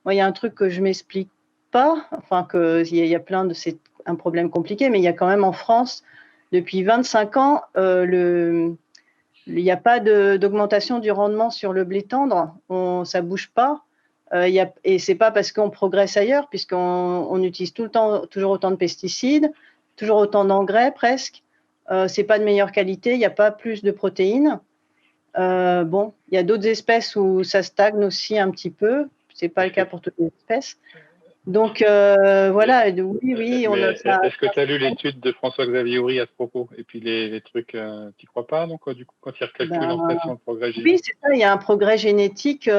moi, il y a un truc que je ne m'explique pas, enfin, il y a plein de... C'est un problème compliqué, mais il y a quand même en France, depuis 25 ans, il n'y a pas d'augmentation du rendement sur le blé tendre, ça ne bouge pas. Et ce n'est pas parce qu'on progresse ailleurs, puisqu'on utilise toujours autant de pesticides, toujours autant d'engrais presque. Ce n'est pas de meilleure qualité, il n'y a pas plus de protéines. Il y a d'autres espèces où ça stagne aussi un petit peu. Ce n'est pas le cas pour toutes les espèces. Donc, voilà, oui, on a ça. Est-ce que tu as lu l'étude de François-Xavier Houry à ce propos? Et puis les trucs, tu crois pas? Donc, du coup, quand il recalcule en fait sur le progrès génétique. Oui, c'est ça, il y a un progrès génétique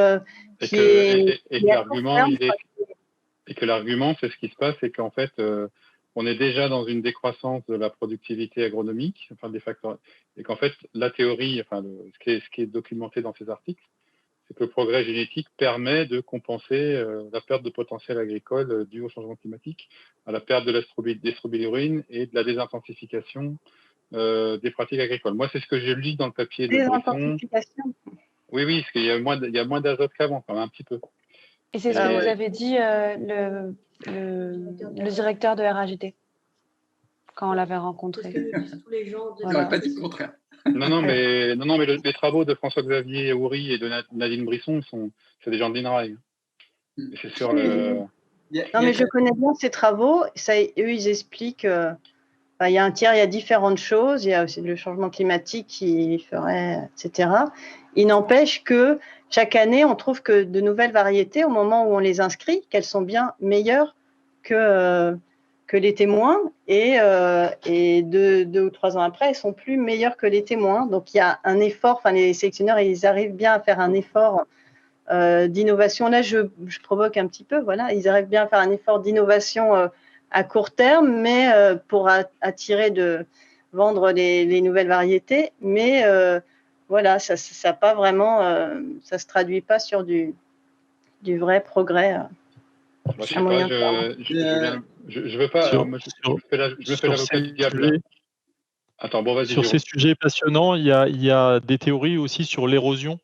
qui est à court terme. Et que l'argument, c'est ce qui se passe, c'est qu'en fait, on est déjà dans une décroissance de la productivité agronomique, enfin des facteurs, et qu'en fait, la théorie, enfin, ce qui est documenté dans ces articles, c'est que le progrès génétique permet de compenser la perte de potentiel agricole due au changement climatique, à la perte de l'estrobilurine et de la désintensification des pratiques agricoles. Moi, c'est ce que j'ai lu dans le papier de Brisson. Oui, parce qu'il y a moins d'azote qu'avant, quand même, un petit peu. Et c'est ce que vous avez dit le directeur de RAGT quand on l'avait rencontré. Tous les gens n'aurait pas dit le contraire. Non, mais les travaux de François-Xavier Houry et de Nadine Brisson, c'est des gens de l'INRAE. C'est sur le. Non, mais je connais bien ces travaux. Ça, eux, ils expliquent. Il y a il y a différentes choses. Il y a aussi le changement climatique qui ferait, etc. Il n'empêche que chaque année, on trouve que de nouvelles variétés, au moment où on les inscrit, qu'elles sont bien meilleures que les témoins. Et 2 ou 3 ans après, elles sont plus meilleures que les témoins. Donc, il y a un effort. Enfin, les sélectionneurs, ils arrivent bien à faire un effort d'innovation. Là, je provoque un petit peu. Voilà, ils arrivent bien à faire un effort d'innovation à court terme, mais pour attirer vendre les nouvelles variétés. Mais voilà, ça pas vraiment, ça se traduit pas sur du vrai progrès. Je veux pas. Je me fais l'avocat du diable. Attends, bon, vas-y. Sur ces sujets passionnants, il y a des théories aussi sur l'érosion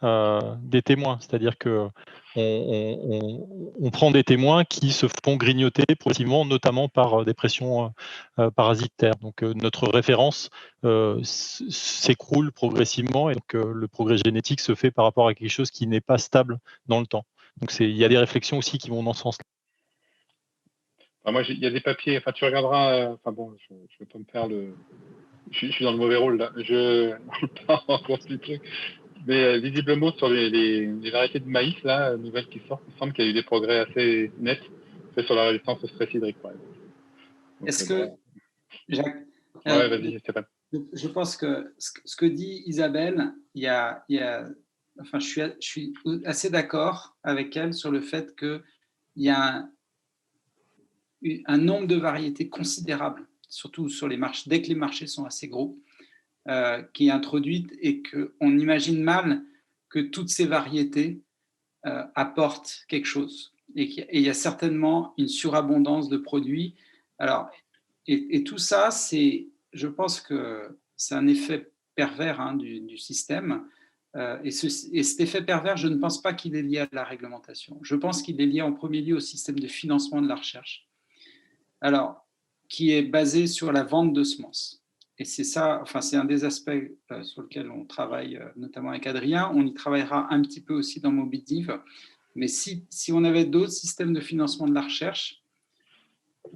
des témoins, c'est-à-dire que on prend des témoins qui se font grignoter progressivement, notamment par des pressions parasitaires. Donc notre référence s'écroule progressivement et donc le progrès génétique se fait par rapport à quelque chose qui n'est pas stable dans le temps. Donc il y a des réflexions aussi qui vont dans ce sens-là. Enfin, moi, il y a des papiers. Enfin, tu regarderas. Enfin bon, je ne vais pas me faire le. Je suis dans le mauvais rôle là. Je parle encore plus truc. Mais visiblement, sur les variétés de maïs, là, nouvelles qui sortent, il semble qu'il y a eu des progrès assez nets faits sur la résistance au stress hydrique, par exemple. Est-ce que, Jacques, vas-y, Stéphane. Je pense que ce que dit Isabelle, enfin, je suis assez d'accord avec elle sur le fait qu'il y a un nombre de variétés considérable, surtout sur les marchés, dès que les marchés sont assez gros, qui est introduite et qu'on imagine mal que toutes ces variétés apportent quelque chose. Et il y a certainement une surabondance de produits. Alors, et tout ça, je pense que c'est un effet pervers du système. Et cet effet pervers, je ne pense pas qu'il est lié à la réglementation. Je pense qu'il est lié en premier lieu au système de financement de la recherche, alors, qui est basé sur la vente de semences. Et c'est ça, enfin, c'est un des aspects sur lequel on travaille, notamment avec Adrien. On y travaillera un petit peu aussi dans Mobidiv. Mais si on avait d'autres systèmes de financement de la recherche,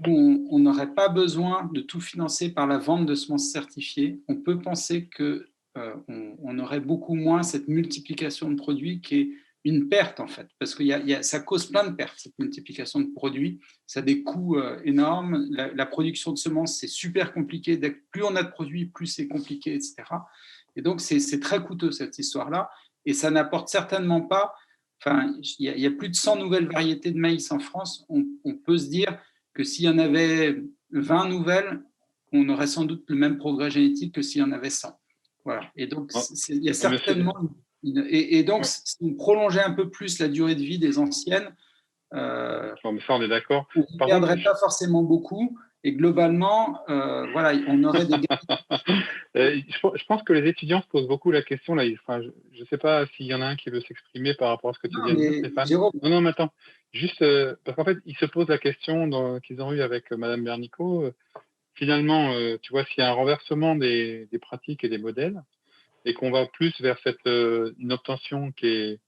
où on n'aurait pas besoin de tout financer par la vente de semences certifiées, on peut penser qu'on aurait beaucoup moins cette multiplication de produits qui est une perte en fait, parce que ça cause plein de pertes, cette multiplication de produits. Ça a des coûts énormes. La production de semences, c'est super compliqué. Plus on a de produits, plus c'est compliqué, etc. Et donc, c'est très coûteux cette histoire-là. Et ça n'apporte certainement pas... Enfin, il y a plus de 100 nouvelles variétés de maïs en France. On peut se dire que s'il y en avait 20 nouvelles, on aurait sans doute le même progrès génétique que s'il y en avait 100. Voilà. Et donc, il y a certainement... Et donc, si on prolongeait un peu plus la durée de vie des anciennes, mais ça, on est d'accord. On ne perdrait pas forcément beaucoup. Et globalement, voilà, on aurait des je pense que les étudiants se posent beaucoup la question. Là, enfin, je ne sais pas s'il y en a un qui veut s'exprimer par rapport à ce que tu viens de dire, Stéphane. Jérôme. Non, mais attends. Juste parce qu'en fait, ils se posent la question qu'ils ont eue avec Madame Bernicot. Finalement, tu vois, s'il y a un renversement des pratiques et des modèles, et qu'on va plus vers une obtention qui est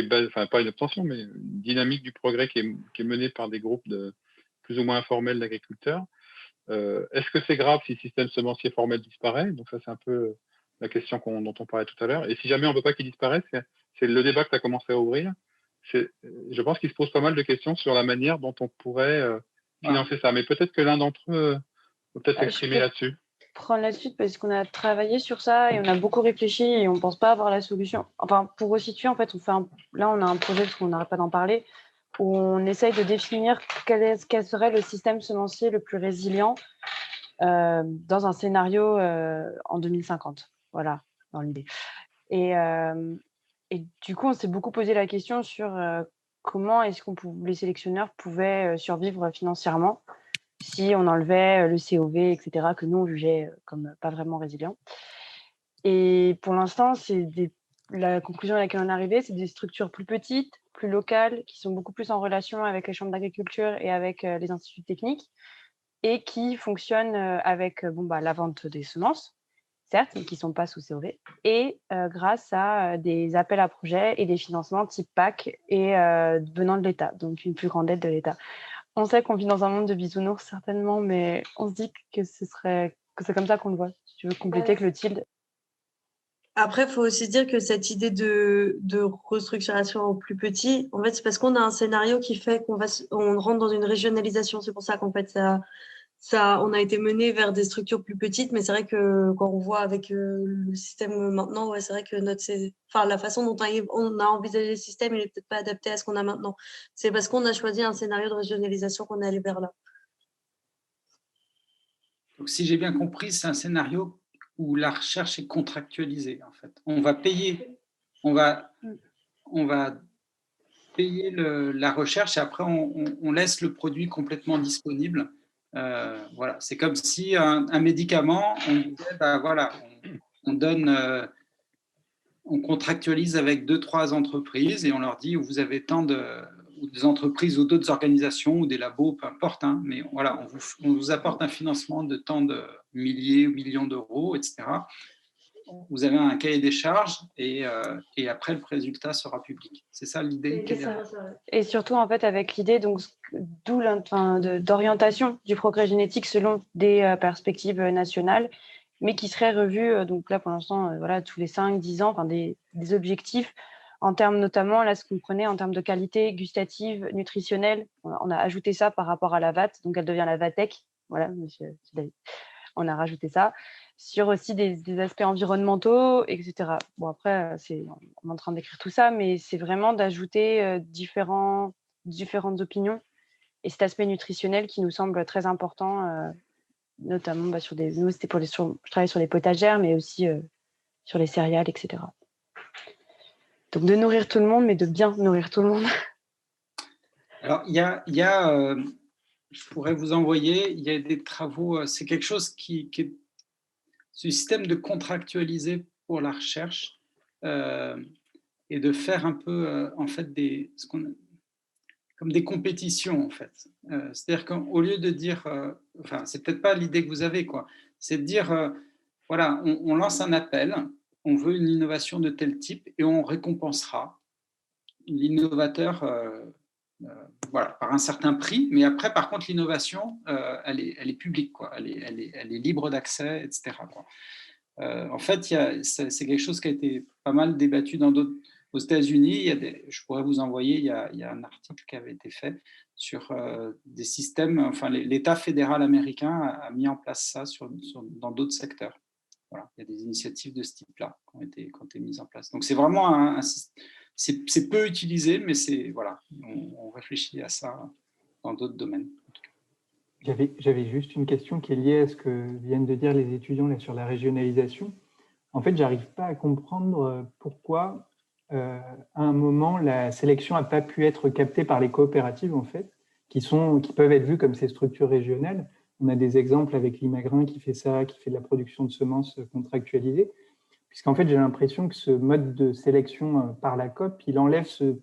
basée, enfin pas une obtention, mais une dynamique du progrès qui est menée par des groupes plus ou moins informels d'agriculteurs. Est-ce que c'est grave si le système semencier formel disparaît? Donc ça, c'est un peu la question dont on parlait tout à l'heure. Et si jamais on ne veut pas qu'il disparaisse, c'est le débat que tu as commencé à ouvrir. je pense qu'il se pose pas mal de questions sur la manière dont on pourrait financer ça. Mais peut-être que l'un d'entre eux peut peut-être s'exprimer là-dessus. Prendre la suite parce qu'on a travaillé sur ça et on a beaucoup réfléchi et on ne pense pas avoir la solution. Enfin, pour resituer, en fait, là, on a un projet, parce qu'on n'arrête pas d'en parler, où on essaye de définir quel serait le système semencier le plus résilient dans un scénario en 2050. Voilà, dans l'idée. Et du coup, on s'est beaucoup posé la question sur comment est-ce que les sélectionneurs pouvaient survivre financièrement si on enlevait le COV, etc., que nous, on jugeait comme pas vraiment résilient. Et pour l'instant, la conclusion à laquelle on est arrivé, c'est des structures plus petites, plus locales, qui sont beaucoup plus en relation avec les chambres d'agriculture et avec les instituts techniques, et qui fonctionnent avec la vente des semences, certes, mais qui ne sont pas sous COV, et grâce à des appels à projets et des financements type PAC et venant de l'État, donc une plus grande aide de l'État. On sait qu'on vit dans un monde de bisounours, certainement, mais on se dit que c'est comme ça qu'on le voit. Si tu veux compléter que le tilde. Après, il faut aussi se dire que cette idée de restructuration au plus petit, en fait, c'est parce qu'on a un scénario qui fait on rentre dans une régionalisation. C'est pour ça qu'en fait, on a été mené vers des structures plus petites, mais c'est vrai que quand on voit avec le système maintenant, ouais, c'est vrai que la façon dont on a envisagé le système, il n'est peut-être pas adapté à ce qu'on a maintenant. C'est parce qu'on a choisi un scénario de régionalisation qu'on est allé vers là. Donc, si j'ai bien compris, c'est un scénario où la recherche est contractualisée, en fait. On va payer la recherche et après, on laisse le produit complètement disponible. Voilà, c'est comme si un médicament, on disait, on contractualise avec 2-3 entreprises et on leur dit vous avez tant ou des entreprises ou d'autres organisations ou des labos, peu importe, hein, mais voilà, on vous apporte un financement de tant de milliers ou millions d'euros, etc. Vous avez un cahier des charges et après le résultat sera public. C'est ça l'idée. Et surtout en fait avec l'idée d'orientation du progrès génétique selon des perspectives nationales, mais qui serait revue donc là pour l'instant tous les 5-10 ans, des objectifs en termes notamment là ce qu'on prenait en termes de qualité gustative, nutritionnelle. On a ajouté ça par rapport à la VAT, donc elle devient la VATEC. Voilà, monsieur David. On a rajouté ça sur aussi des aspects environnementaux, etc. Bon, après, on est en train d'écrire tout ça, mais c'est vraiment d'ajouter différentes opinions et cet aspect nutritionnel qui nous semble très important, notamment sur nous, c'était je travaille sur les potagères, mais aussi sur les céréales, etc. Donc, de nourrir tout le monde, mais de bien nourrir tout le monde. Alors, il y a je pourrais vous envoyer, il y a des travaux, c'est quelque chose qui est ce système de contractualiser pour la recherche et de faire un peu en fait comme des compétitions en fait. C'est-à-dire qu'au lieu de dire, c'est peut-être pas l'idée que vous avez quoi, c'est de dire voilà, on lance un appel, on veut une innovation de tel type et on récompensera l'innovateur par un certain prix, mais après, par contre, l'innovation, elle est publique, quoi. Elle est libre d'accès, etc. Quoi. En fait, c'est quelque chose qui a été pas mal débattu aux États-Unis. Je pourrais vous envoyer, il y a un article qui avait été fait sur des systèmes, l'État fédéral américain a mis en place ça dans d'autres secteurs. Voilà, il y a des initiatives de ce type-là qui ont été mises en place. Donc, c'est vraiment c'est peu utilisé, mais on réfléchit à ça dans d'autres domaines. J'avais juste une question qui est liée à ce que viennent de dire les étudiants là, sur la régionalisation. En fait, je n'arrive pas à comprendre pourquoi, à un moment, la sélection n'a pas pu être captée par les coopératives, en fait, qui peuvent être vues comme ces structures régionales. On a des exemples avec l'Imagrin qui fait ça, qui fait de la production de semences contractualisées. Puisqu'en fait, j'ai l'impression que ce mode de sélection par la COP, il enlève ce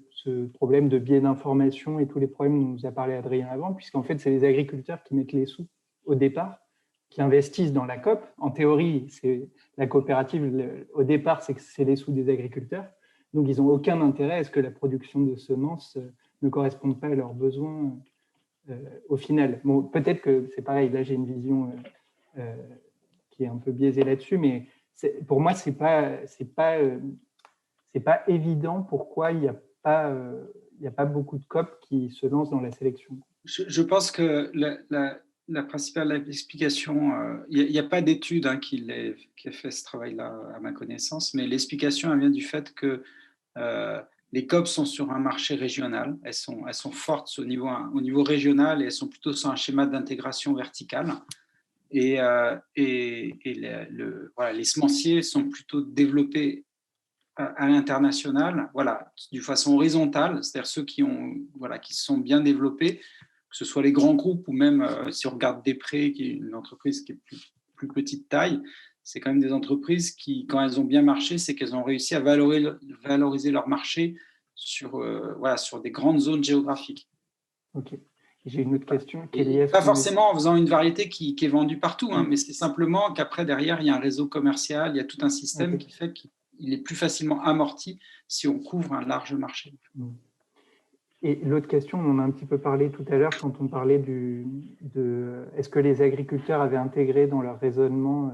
problème de biais d'information et tous les problèmes dont nous a parlé Adrien avant, puisqu'en fait, c'est les agriculteurs qui mettent les sous au départ, qui investissent dans la COP. En théorie, c'est la coopérative, au départ, c'est les sous des agriculteurs. Donc, ils n'ont aucun intérêt à ce que la production de semences ne corresponde pas à leurs besoins au final. Bon, peut-être que c'est pareil, là, j'ai une vision qui est un peu biaisée là-dessus, mais pour moi, c'est pas évident pourquoi il n'y a pas n'y a pas beaucoup de COP qui se lancent dans la sélection. Je pense que la principale explication, il n'y a pas d'étude qui a fait ce travail-là à ma connaissance, mais l'explication elle vient du fait que les COP sont sur un marché régional, elles sont fortes au niveau régional et elles sont plutôt sur un schéma d'intégration verticale. Et les semenciers sont plutôt développés à l'international, de façon horizontale, c'est-à-dire ceux qui se sont bien développés, que ce soit les grands groupes ou même si on regarde Després, qui est une entreprise qui est plus petite taille, c'est quand même des entreprises qui, quand elles ont bien marché, c'est qu'elles ont réussi à valoriser leur marché sur des grandes zones géographiques. Ok. J'ai une autre question. Pas forcément en faisant une variété qui est vendue partout, mais c'est simplement qu'après, derrière, il y a un réseau commercial, il y a tout un système qui fait qu'il est plus facilement amorti si on couvre un large marché. Et l'autre question, on en a un petit peu parlé tout à l'heure quand on parlait est-ce que les agriculteurs avaient intégré dans leur raisonnement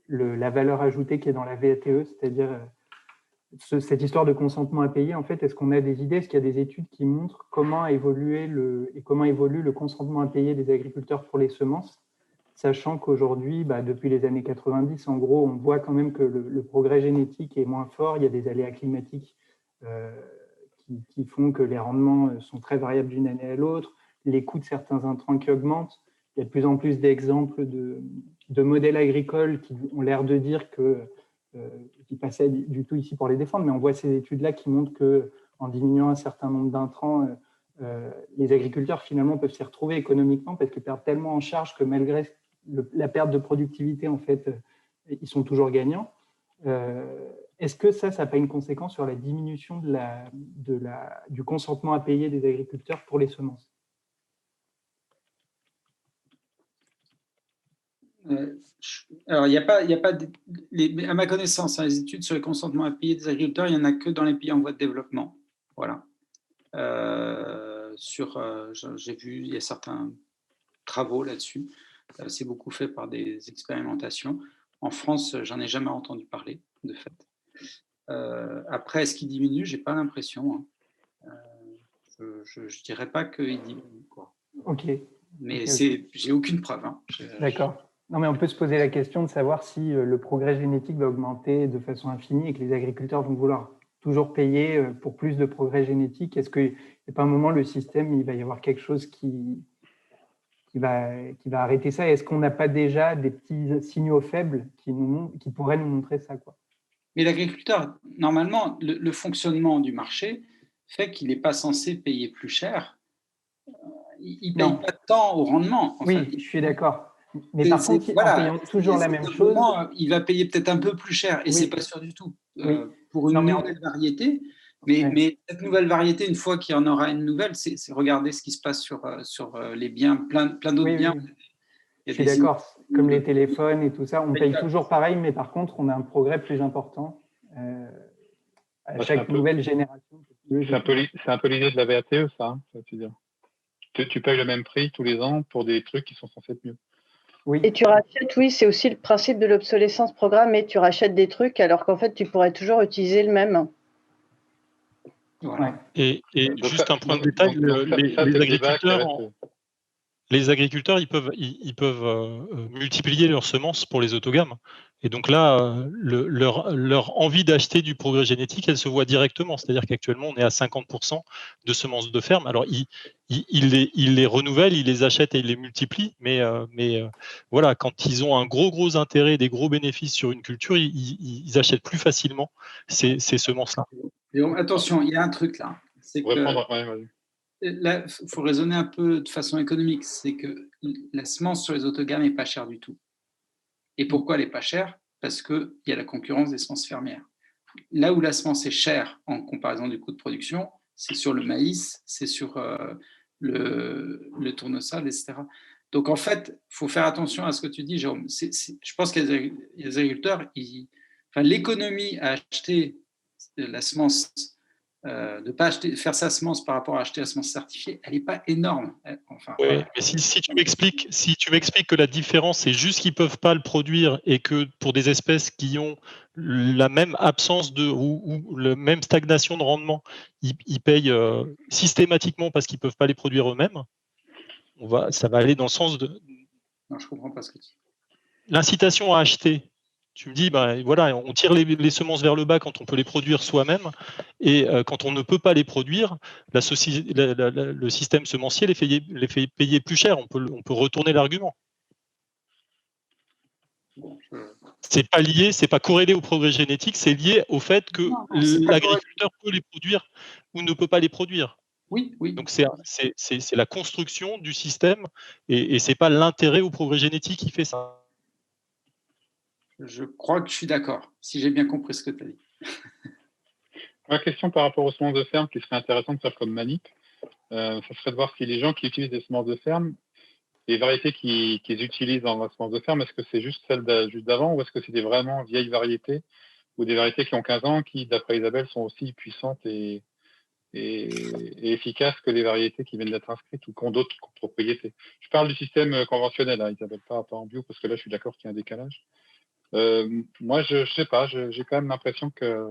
la valeur ajoutée qui est dans la VATE, c'est-à-dire cette histoire de consentement à payer. En fait, est-ce qu'on a des idées, est-ce qu'il y a des études qui montrent comment évolue le consentement à payer des agriculteurs pour les semences, sachant qu'aujourd'hui, depuis les années 90, en gros, on voit quand même que le progrès génétique est moins fort, il y a des aléas climatiques qui font que les rendements sont très variables d'une année à l'autre, les coûts de certains intrants qui augmentent. Il y a de plus en plus d'exemples de modèles agricoles qui ont l'air de dire que, je ne dis pas ça du tout ici pour les défendre, mais on voit ces études-là qui montrent qu'en diminuant un certain nombre d'intrants, les agriculteurs finalement peuvent s'y retrouver économiquement parce qu'ils perdent tellement en charge que malgré la perte de productivité, en fait, ils sont toujours gagnants. Est-ce que ça n'a pas une conséquence sur la diminution du consentement à payer des agriculteurs pour les semences? Alors, il n'y a pas à ma connaissance, les études sur le consentement à payer des agriculteurs, il n'y en a que dans les pays en voie de développement. Voilà. J'ai vu, il y a certains travaux là-dessus. C'est beaucoup fait par des expérimentations. En France, j'en ai jamais entendu parler, de fait. Après, est-ce qu'il diminue? J'ai pas l'impression. Je dirais pas qu'il diminue, quoi. Ok. Mais j'ai aucune preuve. D'accord. Non, mais on peut se poser la question de savoir si le progrès génétique va augmenter de façon infinie et que les agriculteurs vont vouloir toujours payer pour plus de progrès génétique. Est-ce qu'il n'y a pas un moment, le système, il va y avoir quelque chose qui va arrêter ça? Est-ce qu'on n'a pas déjà des petits signaux faibles qui pourraient nous montrer ça, quoi? Mais l'agriculteur, normalement, le fonctionnement du marché fait qu'il n'est pas censé payer plus cher. Il ne paye pas tant au rendement. Je suis d'accord. Mais par contre, en payant toujours la même chose… Il va payer peut-être un peu plus cher, et ce n'est pas sûr du tout. Pour une nouvelle variété. Mais cette nouvelle variété, une fois qu'il y en aura une nouvelle, c'est regarder ce qui se passe sur les biens, plein d'autres biens. Je suis d'accord, comme les téléphones et tout ça, on paye toujours pareil, mais par contre, on a un progrès plus important à chaque nouvelle génération. C'est un peu l'idée de la VATE, ça, tu veux dire. Tu payes le même prix tous les ans pour des trucs qui sont censés être mieux. Oui. Et tu rachètes, c'est aussi le principe de l'obsolescence programmée. Tu rachètes des trucs alors qu'en fait, tu pourrais toujours utiliser le même. Voilà. Et juste un point de détail, les agriculteurs, ils peuvent multiplier leurs semences pour les autogammes. Et donc là, leur envie d'acheter du progrès génétique, elle se voit directement. C'est-à-dire qu'actuellement, on est à 50% de semences de ferme. Alors, ils les renouvellent, ils les achètent et ils les multiplient. Mais voilà, quand ils ont un gros intérêt, des gros bénéfices sur une culture, ils achètent plus facilement ces semences-là. Attention, il y a un truc là. C'est que là, il faut raisonner un peu de façon économique. C'est que la semence sur les autogammes n'est pas chère du tout. Et pourquoi elle n'est pas chère? Parce qu'il y a la concurrence des semences fermières. Là où la semence est chère en comparaison du coût de production, c'est sur le maïs, c'est sur le tournesol, etc. Donc en fait, il faut faire attention à ce que tu dis, Jérôme. Je pense qu'il y a des agriculteurs, l'économie à acheter la semence de pas faire sa semence par rapport à acheter la semence certifiée, elle n'est pas énorme. Enfin, Oui, voilà. mais si tu m'expliques que la différence, c'est juste qu'ils ne peuvent pas le produire et que pour des espèces qui ont la même absence ou la même stagnation de rendement, ils payent systématiquement parce qu'ils ne peuvent pas les produire eux-mêmes, ça va aller dans le sens de Non, je ne comprends pas ce que tu dis. l'incitation à acheter. Tu me dis, voilà, on tire les semences vers le bas quand on peut les produire soi-même, et quand on ne peut pas les produire, le système semencier les fait payer plus cher. On peut retourner l'argument. C'est pas lié, c'est pas corrélé au progrès génétique, c'est lié au fait que l'agriculteur peut les produire ou ne peut pas les produire. Oui. Donc c'est la construction du système, et c'est pas l'intérêt au progrès génétique qui fait ça. Je crois que je suis d'accord, si j'ai bien compris ce que tu as dit. Ma question par rapport aux semences de ferme qui serait intéressant de faire comme manip, ça serait de voir si les gens qui utilisent des semences de ferme, les variétés qu'ils utilisent dans la semence de ferme, est-ce que c'est juste celles juste d'avant ou est-ce que c'est des vraiment vieilles variétés ou des variétés qui ont 15 ans qui, d'après Isabelle, sont aussi puissantes et efficaces que les variétés qui viennent d'être inscrites ou qui ont d'autres propriétés. Je parle du système conventionnel, hein, Isabelle, pas en bio, parce que là, je suis d'accord qu'il y a un décalage. Moi, je sais pas, j'ai quand même l'impression que,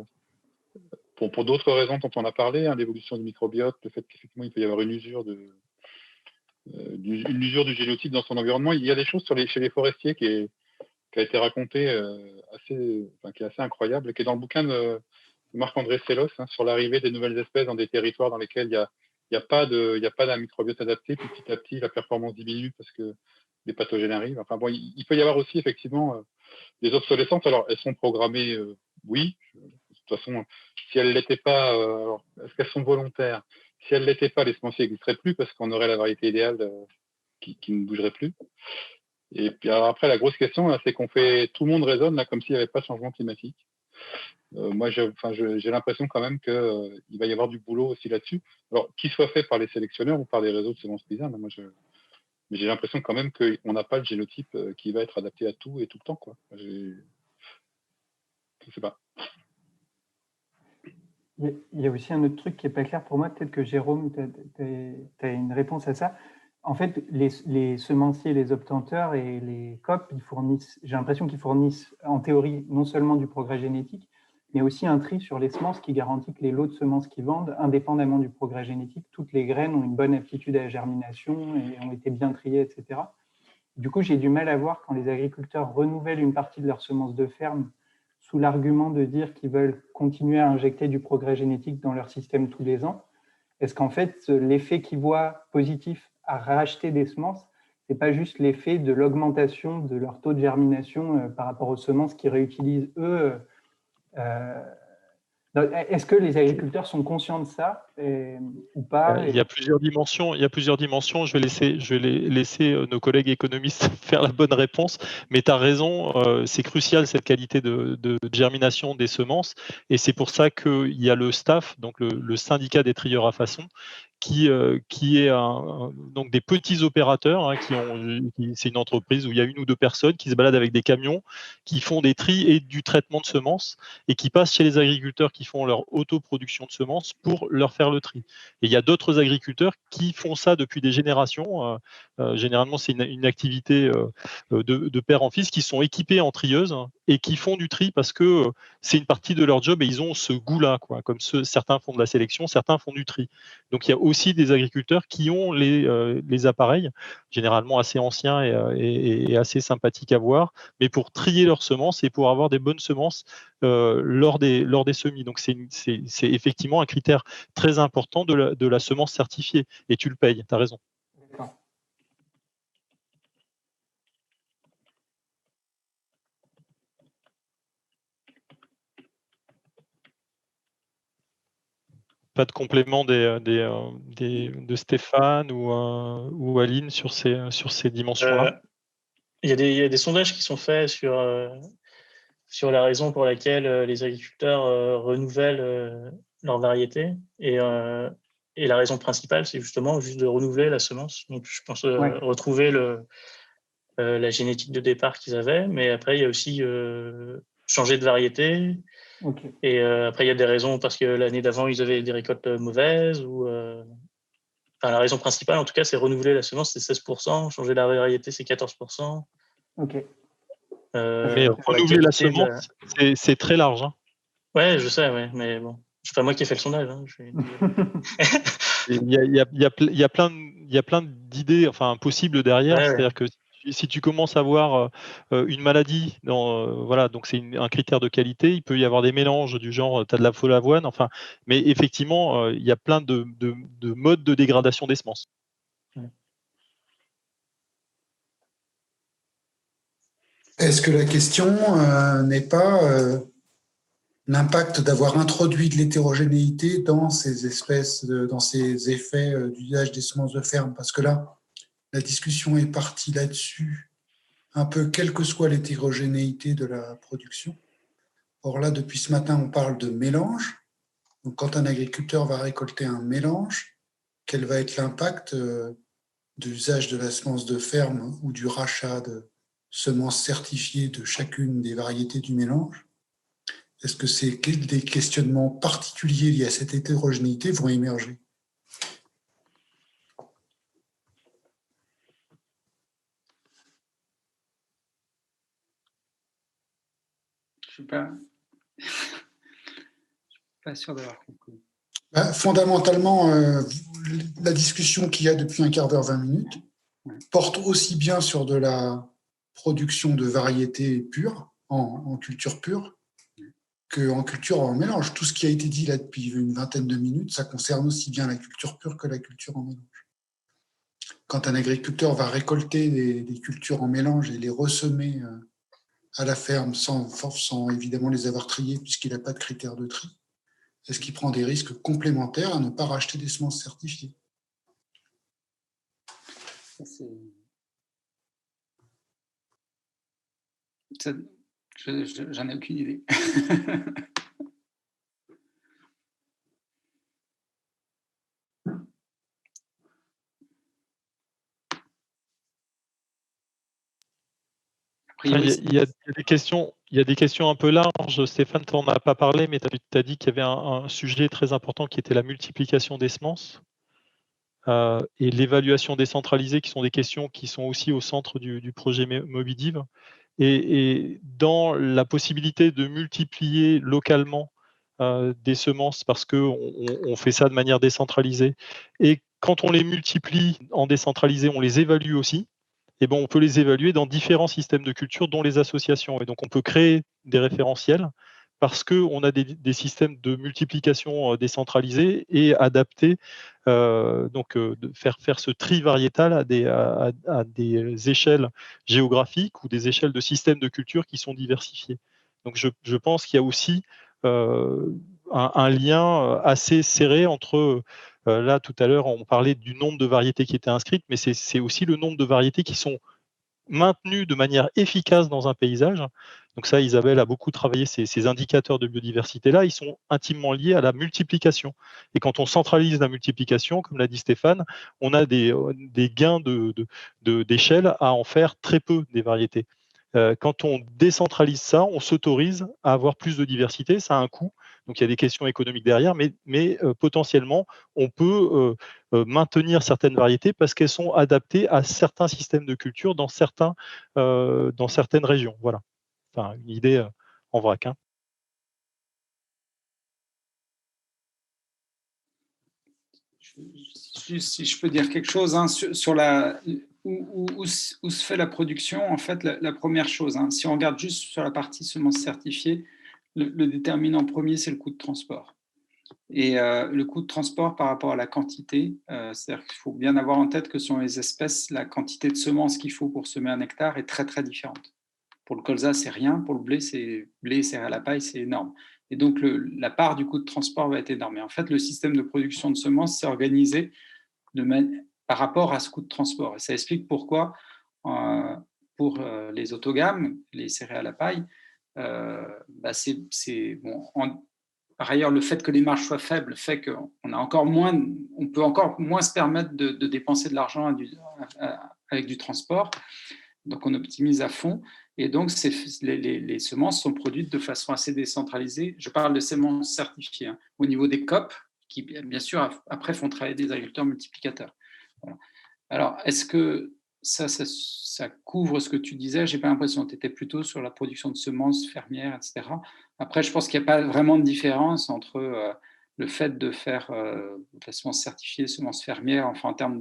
pour d'autres raisons dont on a parlé, hein, l'évolution du microbiote, le fait qu'effectivement, il peut y avoir une usure du génotype dans son environnement, il y a des choses chez les forestiers qui a été racontée qui est assez incroyable, qui est dans le bouquin de Marc-André Sellos, hein, sur l'arrivée des nouvelles espèces dans des territoires dans lesquels il n'y a pas d'un microbiote adapté, puis petit à petit, la performance diminue parce que les pathogènes arrivent. Enfin bon, il peut y avoir aussi effectivement des obsolescences. Alors, elles sont programmées, oui. De toute façon, si elles ne l'étaient pas, est-ce qu'elles sont volontaires? Si elles ne l'étaient pas, les semenciers n'existeraient plus parce qu'on aurait la variété idéale qui ne bougerait plus. Et puis alors après, la grosse question, là, c'est tout le monde raisonne là, comme s'il n'y avait pas de changement climatique. Moi, j'ai l'impression quand même qu'il va y avoir du boulot aussi là-dessus. Alors, qu'il soit fait par les sélectionneurs ou par des réseaux de semences paysannes, mais j'ai l'impression quand même qu'on n'a pas le génotype qui va être adapté à tout et tout le temps, quoi. Je ne sais pas. Il y a aussi un autre truc qui n'est pas clair pour moi. Peut-être que Jérôme, tu as une réponse à ça. En fait, les semenciers, les obtenteurs et les COP, j'ai l'impression qu'ils fournissent en théorie non seulement du progrès génétique, mais aussi un tri sur les semences qui garantit que les lots de semences qu'ils vendent, indépendamment du progrès génétique, toutes les graines ont une bonne aptitude à la germination et ont été bien triées, etc. Du coup, j'ai du mal à voir quand les agriculteurs renouvellent une partie de leurs semences de ferme sous l'argument de dire qu'ils veulent continuer à injecter du progrès génétique dans leur système tous les ans. Est-ce qu'en fait, l'effet qu'ils voient positif à racheter des semences, ce n'est pas juste l'effet de l'augmentation de leur taux de germination par rapport aux semences qu'ils réutilisent eux Est-ce que les agriculteurs sont conscients de ça ou pas? Il y a plusieurs dimensions. Je vais laisser nos collègues économistes faire la bonne réponse. Mais tu as raison, c'est crucial cette qualité de germination des semences. Et c'est pour ça qu'il y a le STAF, donc le syndicat des trieurs à façon, qui est donc des petits opérateurs, hein, c'est une entreprise où il y a une ou deux personnes qui se baladent avec des camions, qui font des tris et du traitement de semences et qui passent chez les agriculteurs qui font leur autoproduction de semences pour leur faire le tri. Et il y a d'autres agriculteurs qui font ça depuis des générations. Généralement, c'est une activité de père en fils qui sont équipés en trieuses, hein, et qui font du tri parce que c'est une partie de leur job et ils ont ce goût-là, quoi. Comme certains font de la sélection, certains font du tri. Donc il y a aussi des agriculteurs qui ont les appareils, généralement assez anciens et assez sympathiques à voir, mais pour trier leurs semences et pour avoir des bonnes semences lors des semis. Donc c'est effectivement un critère très important de la semence certifiée. Et tu le payes, tu as raison. D'accord. Pas de complément de Stéphane ou Aline sur ces dimensions-là? Il y a des sondages qui sont faits sur la raison pour laquelle les agriculteurs renouvellent leur variété. Et la raison principale, c'est justement juste de renouveler la semence. Donc, je pense retrouver la génétique de départ qu'ils avaient. Mais après, il y a aussi changer de variété. Ok. Et après, il y a des raisons parce que l'année d'avant, ils avaient des récoltes mauvaises ou... Enfin, la raison principale, en tout cas, c'est renouveler la semence, c'est 16%, changer la variété, c'est 14%. Ok. Mais pour renouveler la qualité de semence, c'est très large. Hein. Ouais, je sais, ouais, mais bon, c'est pas moi qui ai fait le sondage. Hein, Il y a plein d'idées possibles derrière. Ouais, ouais. C'est-à-dire que si tu commences à avoir une maladie, voilà, donc c'est un critère de qualité, il peut y avoir des mélanges du genre, tu as de la faux avoine, mais effectivement, il y a plein de modes de dégradation des semences. Est-ce que la question n'est pas l'impact d'avoir introduit de l'hétérogénéité dans ces espèces, dans ces effets d'usage des semences de ferme? Parce que là, la discussion est partie là-dessus, un peu quelle que soit l'hétérogénéité de la production. Or là, depuis ce matin, on parle de mélange. Donc, quand un agriculteur va récolter un mélange, quel va être l'impact d'usage de la semence de ferme ou du rachat de semences certifiées de chacune des variétés du mélange? Est-ce que des questionnements particuliers liés à cette hétérogénéité vont émerger? Je ne suis pas sûr d'avoir compris. Fondamentalement, la discussion qu'il y a depuis un quart d'heure, 20 minutes, porte aussi bien sur de la production de variétés pures, en culture pure, qu'en culture en mélange. Tout ce qui a été dit là depuis une vingtaine de minutes, ça concerne aussi bien la culture pure que la culture en mélange. Quand un agriculteur va récolter des cultures en mélange et les ressemer à la ferme sans évidemment les avoir triées puisqu'il n'a pas de critères de tri, est-ce qu'il prend des risques complémentaires à ne pas racheter des semences certifiées? J'en ai aucune idée. Il y a des questions un peu larges. Stéphane, tu n'en as pas parlé, mais tu as dit qu'il y avait un sujet très important qui était la multiplication des semences et l'évaluation décentralisée, qui sont des questions qui sont aussi au centre du projet Mobidiv. Et dans la possibilité de multiplier localement des semences, parce qu'on fait ça de manière décentralisée, et quand on les multiplie en décentralisé, on les évalue aussi. Et on peut les évaluer dans différents systèmes de culture, dont les associations. Et donc, on peut créer des référentiels parce qu'on a des systèmes de multiplication décentralisés et adaptés, de faire ce tri variétal à des échelles géographiques ou des échelles de systèmes de culture qui sont diversifiés. Donc, je pense qu'il y a aussi un lien assez serré entre... là, tout à l'heure, on parlait du nombre de variétés qui étaient inscrites, mais c'est aussi le nombre de variétés qui sont maintenues de manière efficace dans un paysage. Donc ça, Isabelle a beaucoup travaillé ces indicateurs de biodiversité-là. Ils sont intimement liés à la multiplication. Et quand on centralise la multiplication, comme l'a dit Stéphane, on a des gains d'échelle à en faire très peu des variétés. Quand on décentralise ça, on s'autorise à avoir plus de diversité. Ça a un coût. Donc, il y a des questions économiques derrière, mais potentiellement, on peut maintenir certaines variétés parce qu'elles sont adaptées à certains systèmes de culture dans certaines régions. Voilà. Enfin, une idée en vrac. Hein. Si je peux dire quelque chose sur où se fait la production, en fait, la première chose, si on regarde juste sur la partie semences certifiées, le déterminant premier, c'est le coût de transport. Et le coût de transport par rapport à la quantité, c'est-à-dire qu'il faut bien avoir en tête que selon les espèces, la quantité de semences qu'il faut pour semer un hectare est très, très différente. Pour le colza, c'est rien. Pour le blé, céréales à la paille, c'est énorme. Et donc, la part du coût de transport va être énorme. Et en fait, le système de production de semences s'est organisé par rapport à ce coût de transport. Et ça explique pourquoi, pour les autogammes, les céréales à paille, par ailleurs, le fait que les marges soient faibles fait qu'on peut encore moins se permettre de dépenser de l'argent avec du transport. Donc, on optimise à fond. Et donc, les semences sont produites de façon assez décentralisée. Je parle de semences certifiées, hein, au niveau des COP, qui, bien sûr, après, font travailler des agriculteurs multiplicateurs. Voilà. Alors, est-ce que ça couvre ce que tu disais? Je n'ai pas l'impression. Tu étais plutôt sur la production de semences fermières, etc. Après, je pense qu'il n'y a pas vraiment de différence entre le fait de faire de la semence certifiée, semence fermière, enfin, en termes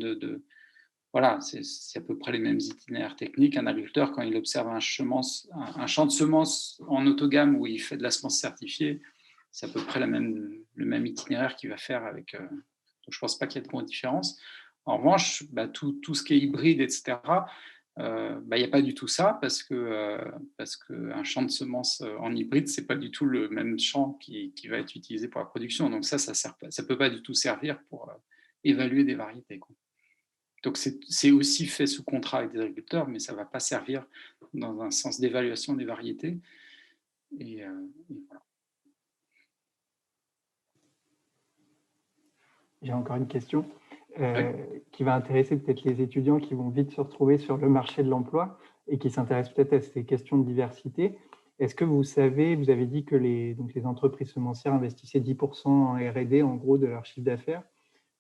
voilà, c'est à peu près les mêmes itinéraires techniques. Un agriculteur, quand il observe un champ de semences en autogame où il fait de la semence certifiée, c'est à peu près le même itinéraire qu'il va faire avec. Donc, je ne pense pas qu'il y ait de grande différence. En revanche, tout ce qui est hybride, etc., il n'y a pas du tout ça parce qu'un champ de semences en hybride, ce n'est pas du tout le même champ qui va être utilisé pour la production. Donc, ça ne peut pas du tout servir pour évaluer des variétés, quoi. Donc, c'est aussi fait sous contrat avec des agriculteurs, mais ça ne va pas servir dans un sens d'évaluation des variétés. Et voilà. J'ai encore une question qui va intéresser peut-être les étudiants qui vont vite se retrouver sur le marché de l'emploi et qui s'intéressent peut-être à ces questions de diversité. Est-ce que vous savez, vous avez dit que les entreprises semencières investissaient 10% en R&D, en gros, de leur chiffre d'affaires.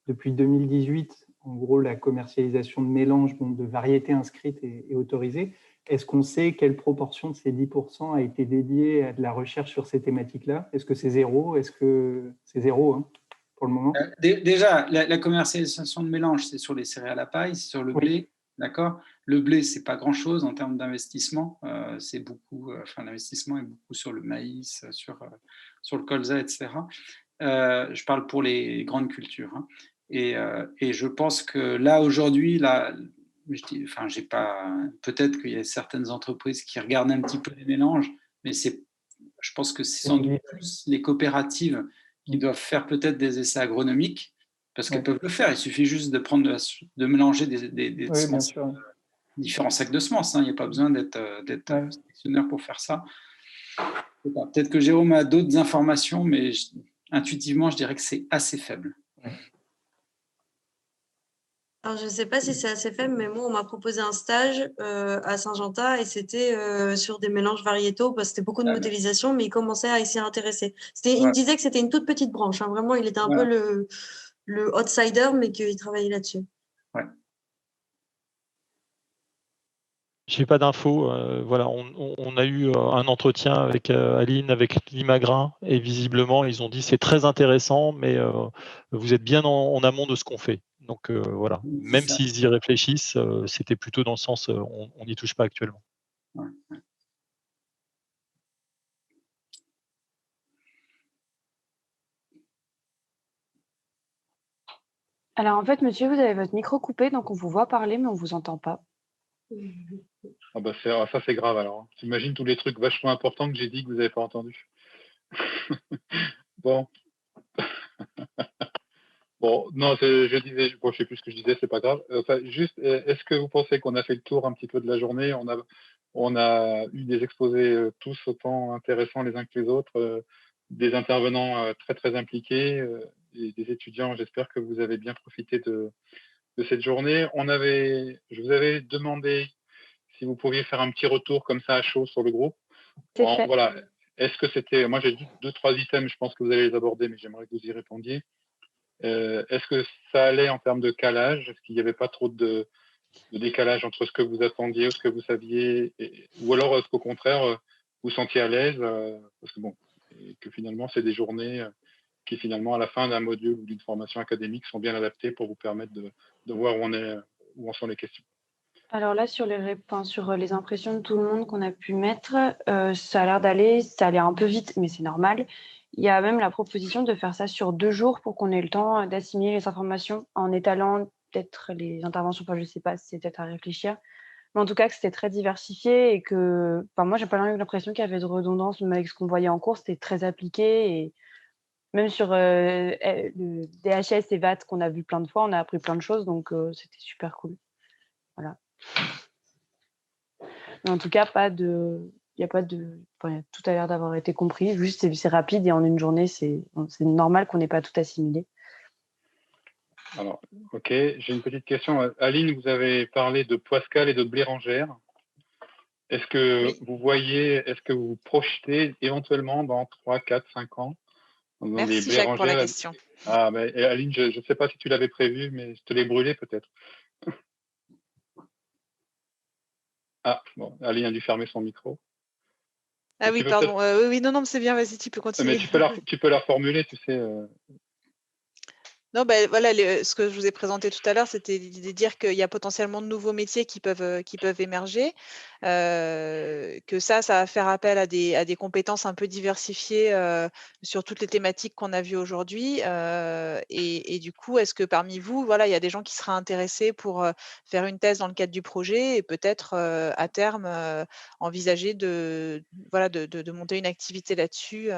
Depuis 2018, en gros, la commercialisation de mélanges de variétés inscrites est autorisée. Est-ce qu'on sait quelle proportion de ces 10% a été dédiée à de la recherche sur ces thématiques-là? Est-ce que c'est zéro? Est-ce que c'est zéro, hein, pour le moment? Déjà, la commercialisation de mélanges, c'est sur les céréales à paille, c'est sur le blé, d'accord? Le blé, ce n'est pas grand-chose en termes d'investissement. C'est beaucoup, l'investissement est beaucoup sur le maïs, sur le colza, etc. Je parle pour les grandes cultures, hein. Et je pense que là, aujourd'hui, peut-être qu'il y a certaines entreprises qui regardent un petit peu les mélanges, mais je pense que c'est sans doute plus les coopératives qui doivent faire peut-être des essais agronomiques, parce qu'elles peuvent le faire. Il suffit juste de mélanger des semences, différents sacs de semences, hein. Il n'y a pas besoin d'être sélectionneur pour faire ça. Peut-être que Jérôme a d'autres informations, mais intuitivement, je dirais que c'est assez faible. Alors, je ne sais pas si c'est assez faible, mais moi, on m'a proposé un stage à Saint-Jean-Tas et c'était sur des mélanges variétaux. C'était beaucoup de modélisation, mais il commençait à s'y intéresser. Il me disait que c'était une toute petite branche, hein. Vraiment, il était un peu le outsider, mais qu'il travaillait là-dessus. Ouais. Je n'ai pas d'infos. Voilà, on a eu un entretien avec Aline, avec Limagrin, et visiblement, ils ont dit c'est très intéressant, mais vous êtes bien en amont de ce qu'on fait. Donc voilà, même s'ils y réfléchissent, c'était plutôt dans le sens on n'y touche pas actuellement. Ouais. Alors en fait, monsieur, vous avez votre micro coupé, donc on vous voit parler, mais on ne vous entend pas. Ah bah ça c'est grave alors. T'imagines tous les trucs vachement importants que j'ai dit que vous n'avez pas entendu. Bon. Bon, non, je disais, je sais plus ce que je disais, c'est pas grave. Juste, est-ce que vous pensez qu'on a fait le tour un petit peu de la journée? On a eu des exposés tous autant intéressants les uns que les autres, des intervenants très très impliqués, et des étudiants. J'espère que vous avez bien profité de cette journée. Je vous avais demandé si vous pouviez faire un petit retour comme ça à chaud sur le groupe. Voilà. Est-ce que c'était, moi j'ai 2-3 items, je pense que vous allez les aborder, mais j'aimerais que vous y répondiez. Est-ce que ça allait en termes de calage? Est-ce qu'il n'y avait pas trop de décalage entre ce que vous attendiez ou ce que vous saviez, ou alors est-ce qu'au contraire vous sentiez à l'aise, parce que bon, et que finalement c'est des journées qui finalement à la fin d'un module ou d'une formation académique sont bien adaptées pour vous permettre de voir où en sont les questions. Alors là, sur les impressions de tout le monde qu'on a pu mettre, ça a l'air d'aller, ça allait un peu vite, mais c'est normal. Il y a même la proposition de faire ça sur 2 jours pour qu'on ait le temps d'assimiler les informations en étalant peut-être les interventions. Enfin, je ne sais pas, c'est peut-être à réfléchir. Mais en tout cas, que c'était très diversifié et que, moi, j'ai pas eu l'impression qu'il y avait de redondance, même avec ce qu'on voyait en cours, c'était très appliqué. Et même sur le DHS et VAT qu'on a vu plein de fois, on a appris plein de choses, donc c'était super cool. Voilà. Mais en tout cas, tout a l'air d'avoir été compris. Juste, c'est rapide et en une journée, c'est normal qu'on n'ait pas tout assimilé. Alors, ok, j'ai une petite question. Aline, vous avez parlé de poiscaille et de blé rangère. Est-ce que Oui. vous voyez, est-ce que vous vous projetez éventuellement dans 3, 4, 5 ans dans des Merci blés Jacques pour la rangés question. Ah, mais et Aline, je ne sais pas si tu l'avais prévu, mais je te l'ai brûlé peut-être. Ah, bon, Aline a dû fermer son micro. Ah Mais oui, tu peux pardon. Oui, non, mais c'est bien, vas-y, tu peux mais continuer. tu peux la reformuler, tu sais. Non, ben voilà, ce que je vous ai présenté tout à l'heure, c'était de dire qu'il y a potentiellement de nouveaux métiers qui peuvent émerger, que ça va faire appel à des compétences un peu diversifiées sur toutes les thématiques qu'on a vues aujourd'hui. Et du coup, est-ce que parmi vous, voilà, il y a des gens qui seraient intéressés pour faire une thèse dans le cadre du projet et peut-être à terme envisager voilà, de monter une activité là-dessus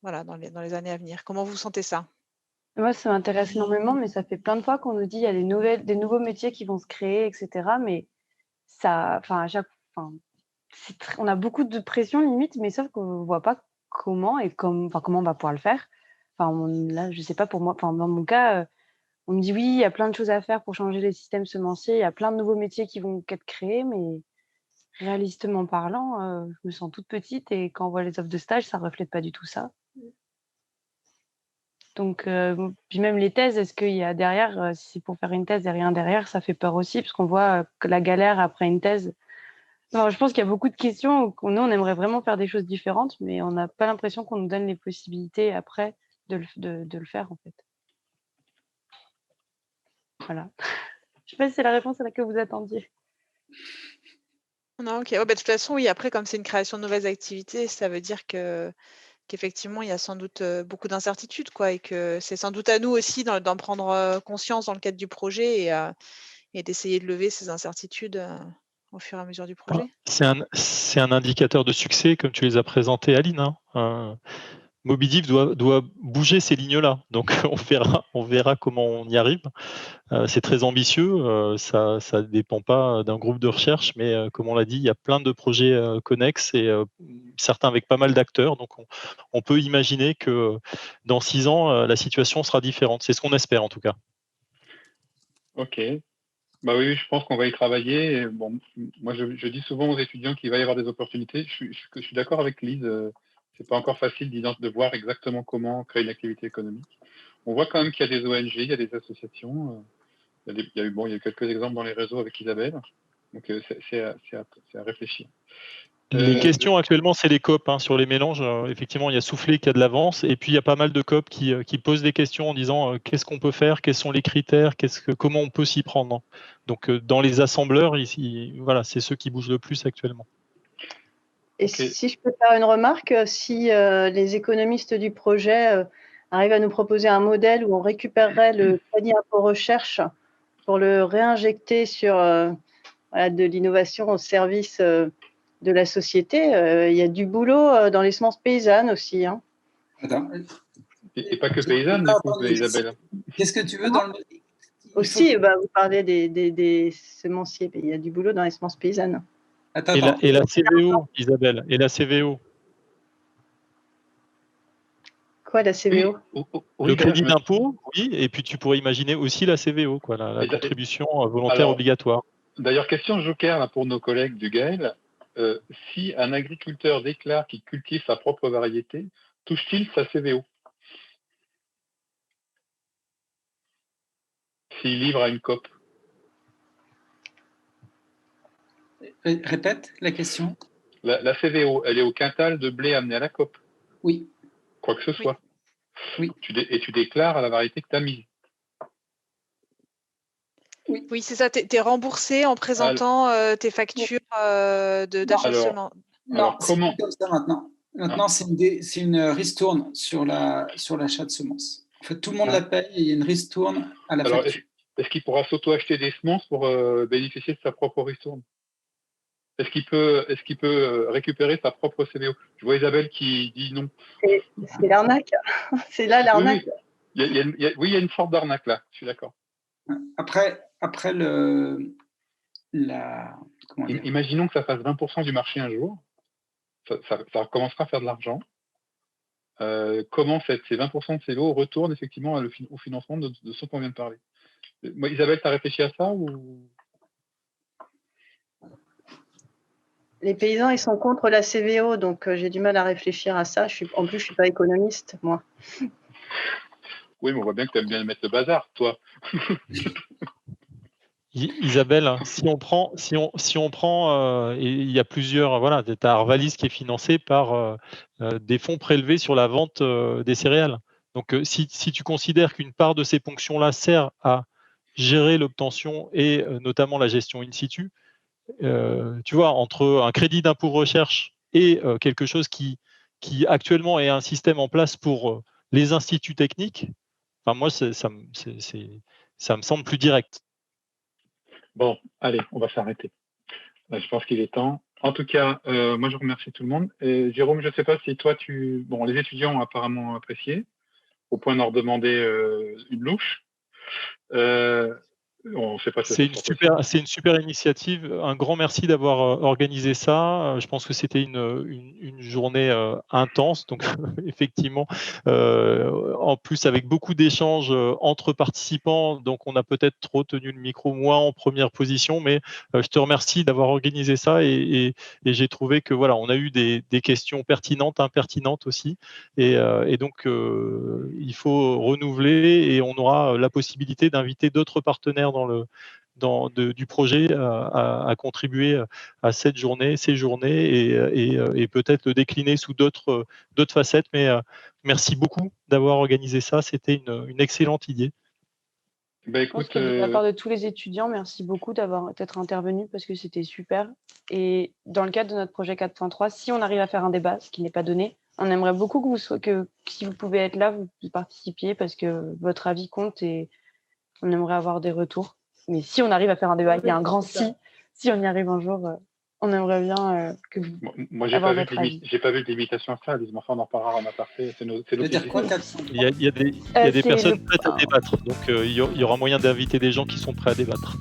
voilà, dans les années à venir. Comment vous sentez ça? Moi, ça m'intéresse énormément, mais ça fait plein de fois qu'on nous dit il y a des nouveaux métiers qui vont se créer, etc. Mais ça, enfin, on a beaucoup de pression limite, mais sauf qu'on ne voit pas comment comment on va pouvoir le faire. Là, je sais pas pour moi. Enfin, dans mon cas, on me dit oui, il y a plein de choses à faire pour changer les systèmes semenciers. Il y a plein de nouveaux métiers qui vont être créés, mais réalistement parlant, je me sens toute petite et quand on voit les offres de stage, ça reflète pas du tout ça. Donc, puis même les thèses, est-ce qu'il y a derrière, si c'est pour faire une thèse et rien derrière, ça fait peur aussi, parce qu'on voit que la galère après une thèse. Alors, je pense qu'il y a beaucoup de questions où nous, on aimerait vraiment faire des choses différentes, mais on n'a pas l'impression qu'on nous donne les possibilités après de le faire, en fait. Voilà. Je sais pas si c'est la réponse à laquelle vous attendiez. Non, OK. Ouais, bah, de toute façon, oui, après, comme c'est une création de nouvelles activités, ça veut dire qu'effectivement, il y a sans doute beaucoup d'incertitudes, quoi, et que c'est sans doute à nous aussi d'en prendre conscience dans le cadre du projet et d'essayer de lever ces incertitudes au fur et à mesure du projet. C'est un indicateur de succès, comme tu les as présentés, Aline, hein. Mobidiv doit bouger ces lignes-là. Donc on verra comment on y arrive. C'est très ambitieux, ça ne dépend pas d'un groupe de recherche, mais comme on l'a dit, il y a plein de projets connexes et certains avec pas mal d'acteurs. Donc on peut imaginer que dans 6 ans, la situation sera différente. C'est ce qu'on espère en tout cas. Ok. Bah oui, je pense qu'on va y travailler. Et bon, moi, je dis souvent aux étudiants qu'il va y avoir des opportunités. Je suis d'accord avec Lise. C'est pas encore facile de voir exactement comment créer une activité économique. On voit quand même qu'il y a des ONG, il y a des associations. Il y a eu quelques exemples dans les réseaux avec Isabelle. Donc, c'est à réfléchir. Les questions actuellement, c'est les COP sur les mélanges. Effectivement, il y a Soufflé qui a de l'avance, et puis il y a pas mal de COP qui posent des questions en disant qu'est-ce qu'on peut faire, quels sont les critères, comment on peut s'y prendre. Donc, dans les assembleurs, ici, voilà, c'est ceux qui bougent le plus actuellement. Et si je peux faire une remarque, si les économistes du projet arrivent à nous proposer un modèle où on récupérerait le crédit impôt recherche pour le réinjecter sur de l'innovation au service de la société, il y a du boulot dans les semences paysannes aussi. Hein. Attends. Et pas que paysannes, du coup, Isabelle. Qu'est-ce que tu veux dans le... Aussi, vous parlez des semenciers, il y a du boulot dans les semences paysannes. Attends. Et la CVO, Isabelle, et la CVO. Quoi, la CVO? Le crédit d'impôt, oui, et puis tu pourrais imaginer aussi la CVO, quoi, la contribution volontaire obligatoire. D'ailleurs, question joker là, pour nos collègues du GAEL. Si un agriculteur déclare qu'il cultive sa propre variété, touche-t-il sa CVO s'il livre à une COP? Répète la question. La CVO, elle est au quintal de blé amené à la COP. Oui. Quoi que ce soit. Oui. Et tu déclares à la variété que tu as mise. Oui, c'est ça. Tu es remboursé en présentant tes factures d'achèvement. Non, c'est plus comme ça maintenant. Maintenant, c'est une ristourne sur l'achat de semences. En fait, tout le monde la paye et il y a une ristourne à la facture. Est-ce qu'il pourra s'auto-acheter des semences pour bénéficier de sa propre ristourne? Est-ce qu'il peut récupérer sa propre CVO? Je vois Isabelle qui dit non. C'est l'arnaque. C'est là l'arnaque. Oui, il y a une sorte d'arnaque là, je suis d'accord. Après imaginons que ça fasse 20% du marché un jour. Ça commencera à faire de l'argent. Comment ces 20% de CVO retournent effectivement au financement de ce qu'on vient de parler? Isabelle, tu as réfléchi à ça ou... les paysans, ils sont contre la CVO, donc j'ai du mal à réfléchir à ça. En plus, je suis pas économiste, moi. Oui, mais on voit bien que tu aimes bien mettre le bazar, toi. Isabelle, si on prend, et il y a plusieurs, voilà, tu as Arvalis qui est financé par des fonds prélevés sur la vente des céréales. Donc, si tu considères qu'une part de ces ponctions-là sert à gérer l'obtention et notamment la gestion in situ, tu vois, entre un crédit d'impôt recherche et quelque chose qui actuellement est un système en place pour les instituts techniques, enfin, moi, ça me semble plus direct. Bon, allez, on va s'arrêter. Je pense qu'il est temps. En tout cas, moi, je remercie tout le monde. Et Jérôme, je ne sais pas si toi, Bon, les étudiants ont apparemment apprécié, au point de leur demander une louche. On sait pas si c'est une super initiative. Un grand merci d'avoir organisé ça. Je pense que c'était une journée intense, donc effectivement, en plus avec beaucoup d'échanges entre participants, donc on a peut-être trop tenu le micro, moi en première position, mais je te remercie d'avoir organisé ça et j'ai trouvé que voilà, on a eu des questions pertinentes, impertinentes aussi, et donc il faut renouveler et on aura la possibilité d'inviter d'autres partenaires du projet à contribuer à ces journées et peut-être le décliner sous d'autres facettes. Mais merci beaucoup d'avoir organisé ça. C'était une excellente idée. Je pense que de la part de tous les étudiants, merci beaucoup d'être intervenus parce que c'était super. Et dans le cadre de notre projet 4.3, si on arrive à faire un débat, ce qui n'est pas donné, on aimerait beaucoup que si vous pouvez être là, vous participiez parce que votre avis compte et on aimerait avoir des retours. Mais si on arrive à faire un débat, il y a un grand si. Si on y arrive un jour, on aimerait bien que vous. Moi, j'ai pas vu de limitation à ça, Alice. Mais enfin, on en reparlera en aparté. C'est nos Il y a des personnes prêtes à débattre. Donc, il y aura moyen d'inviter des gens qui sont prêts à débattre.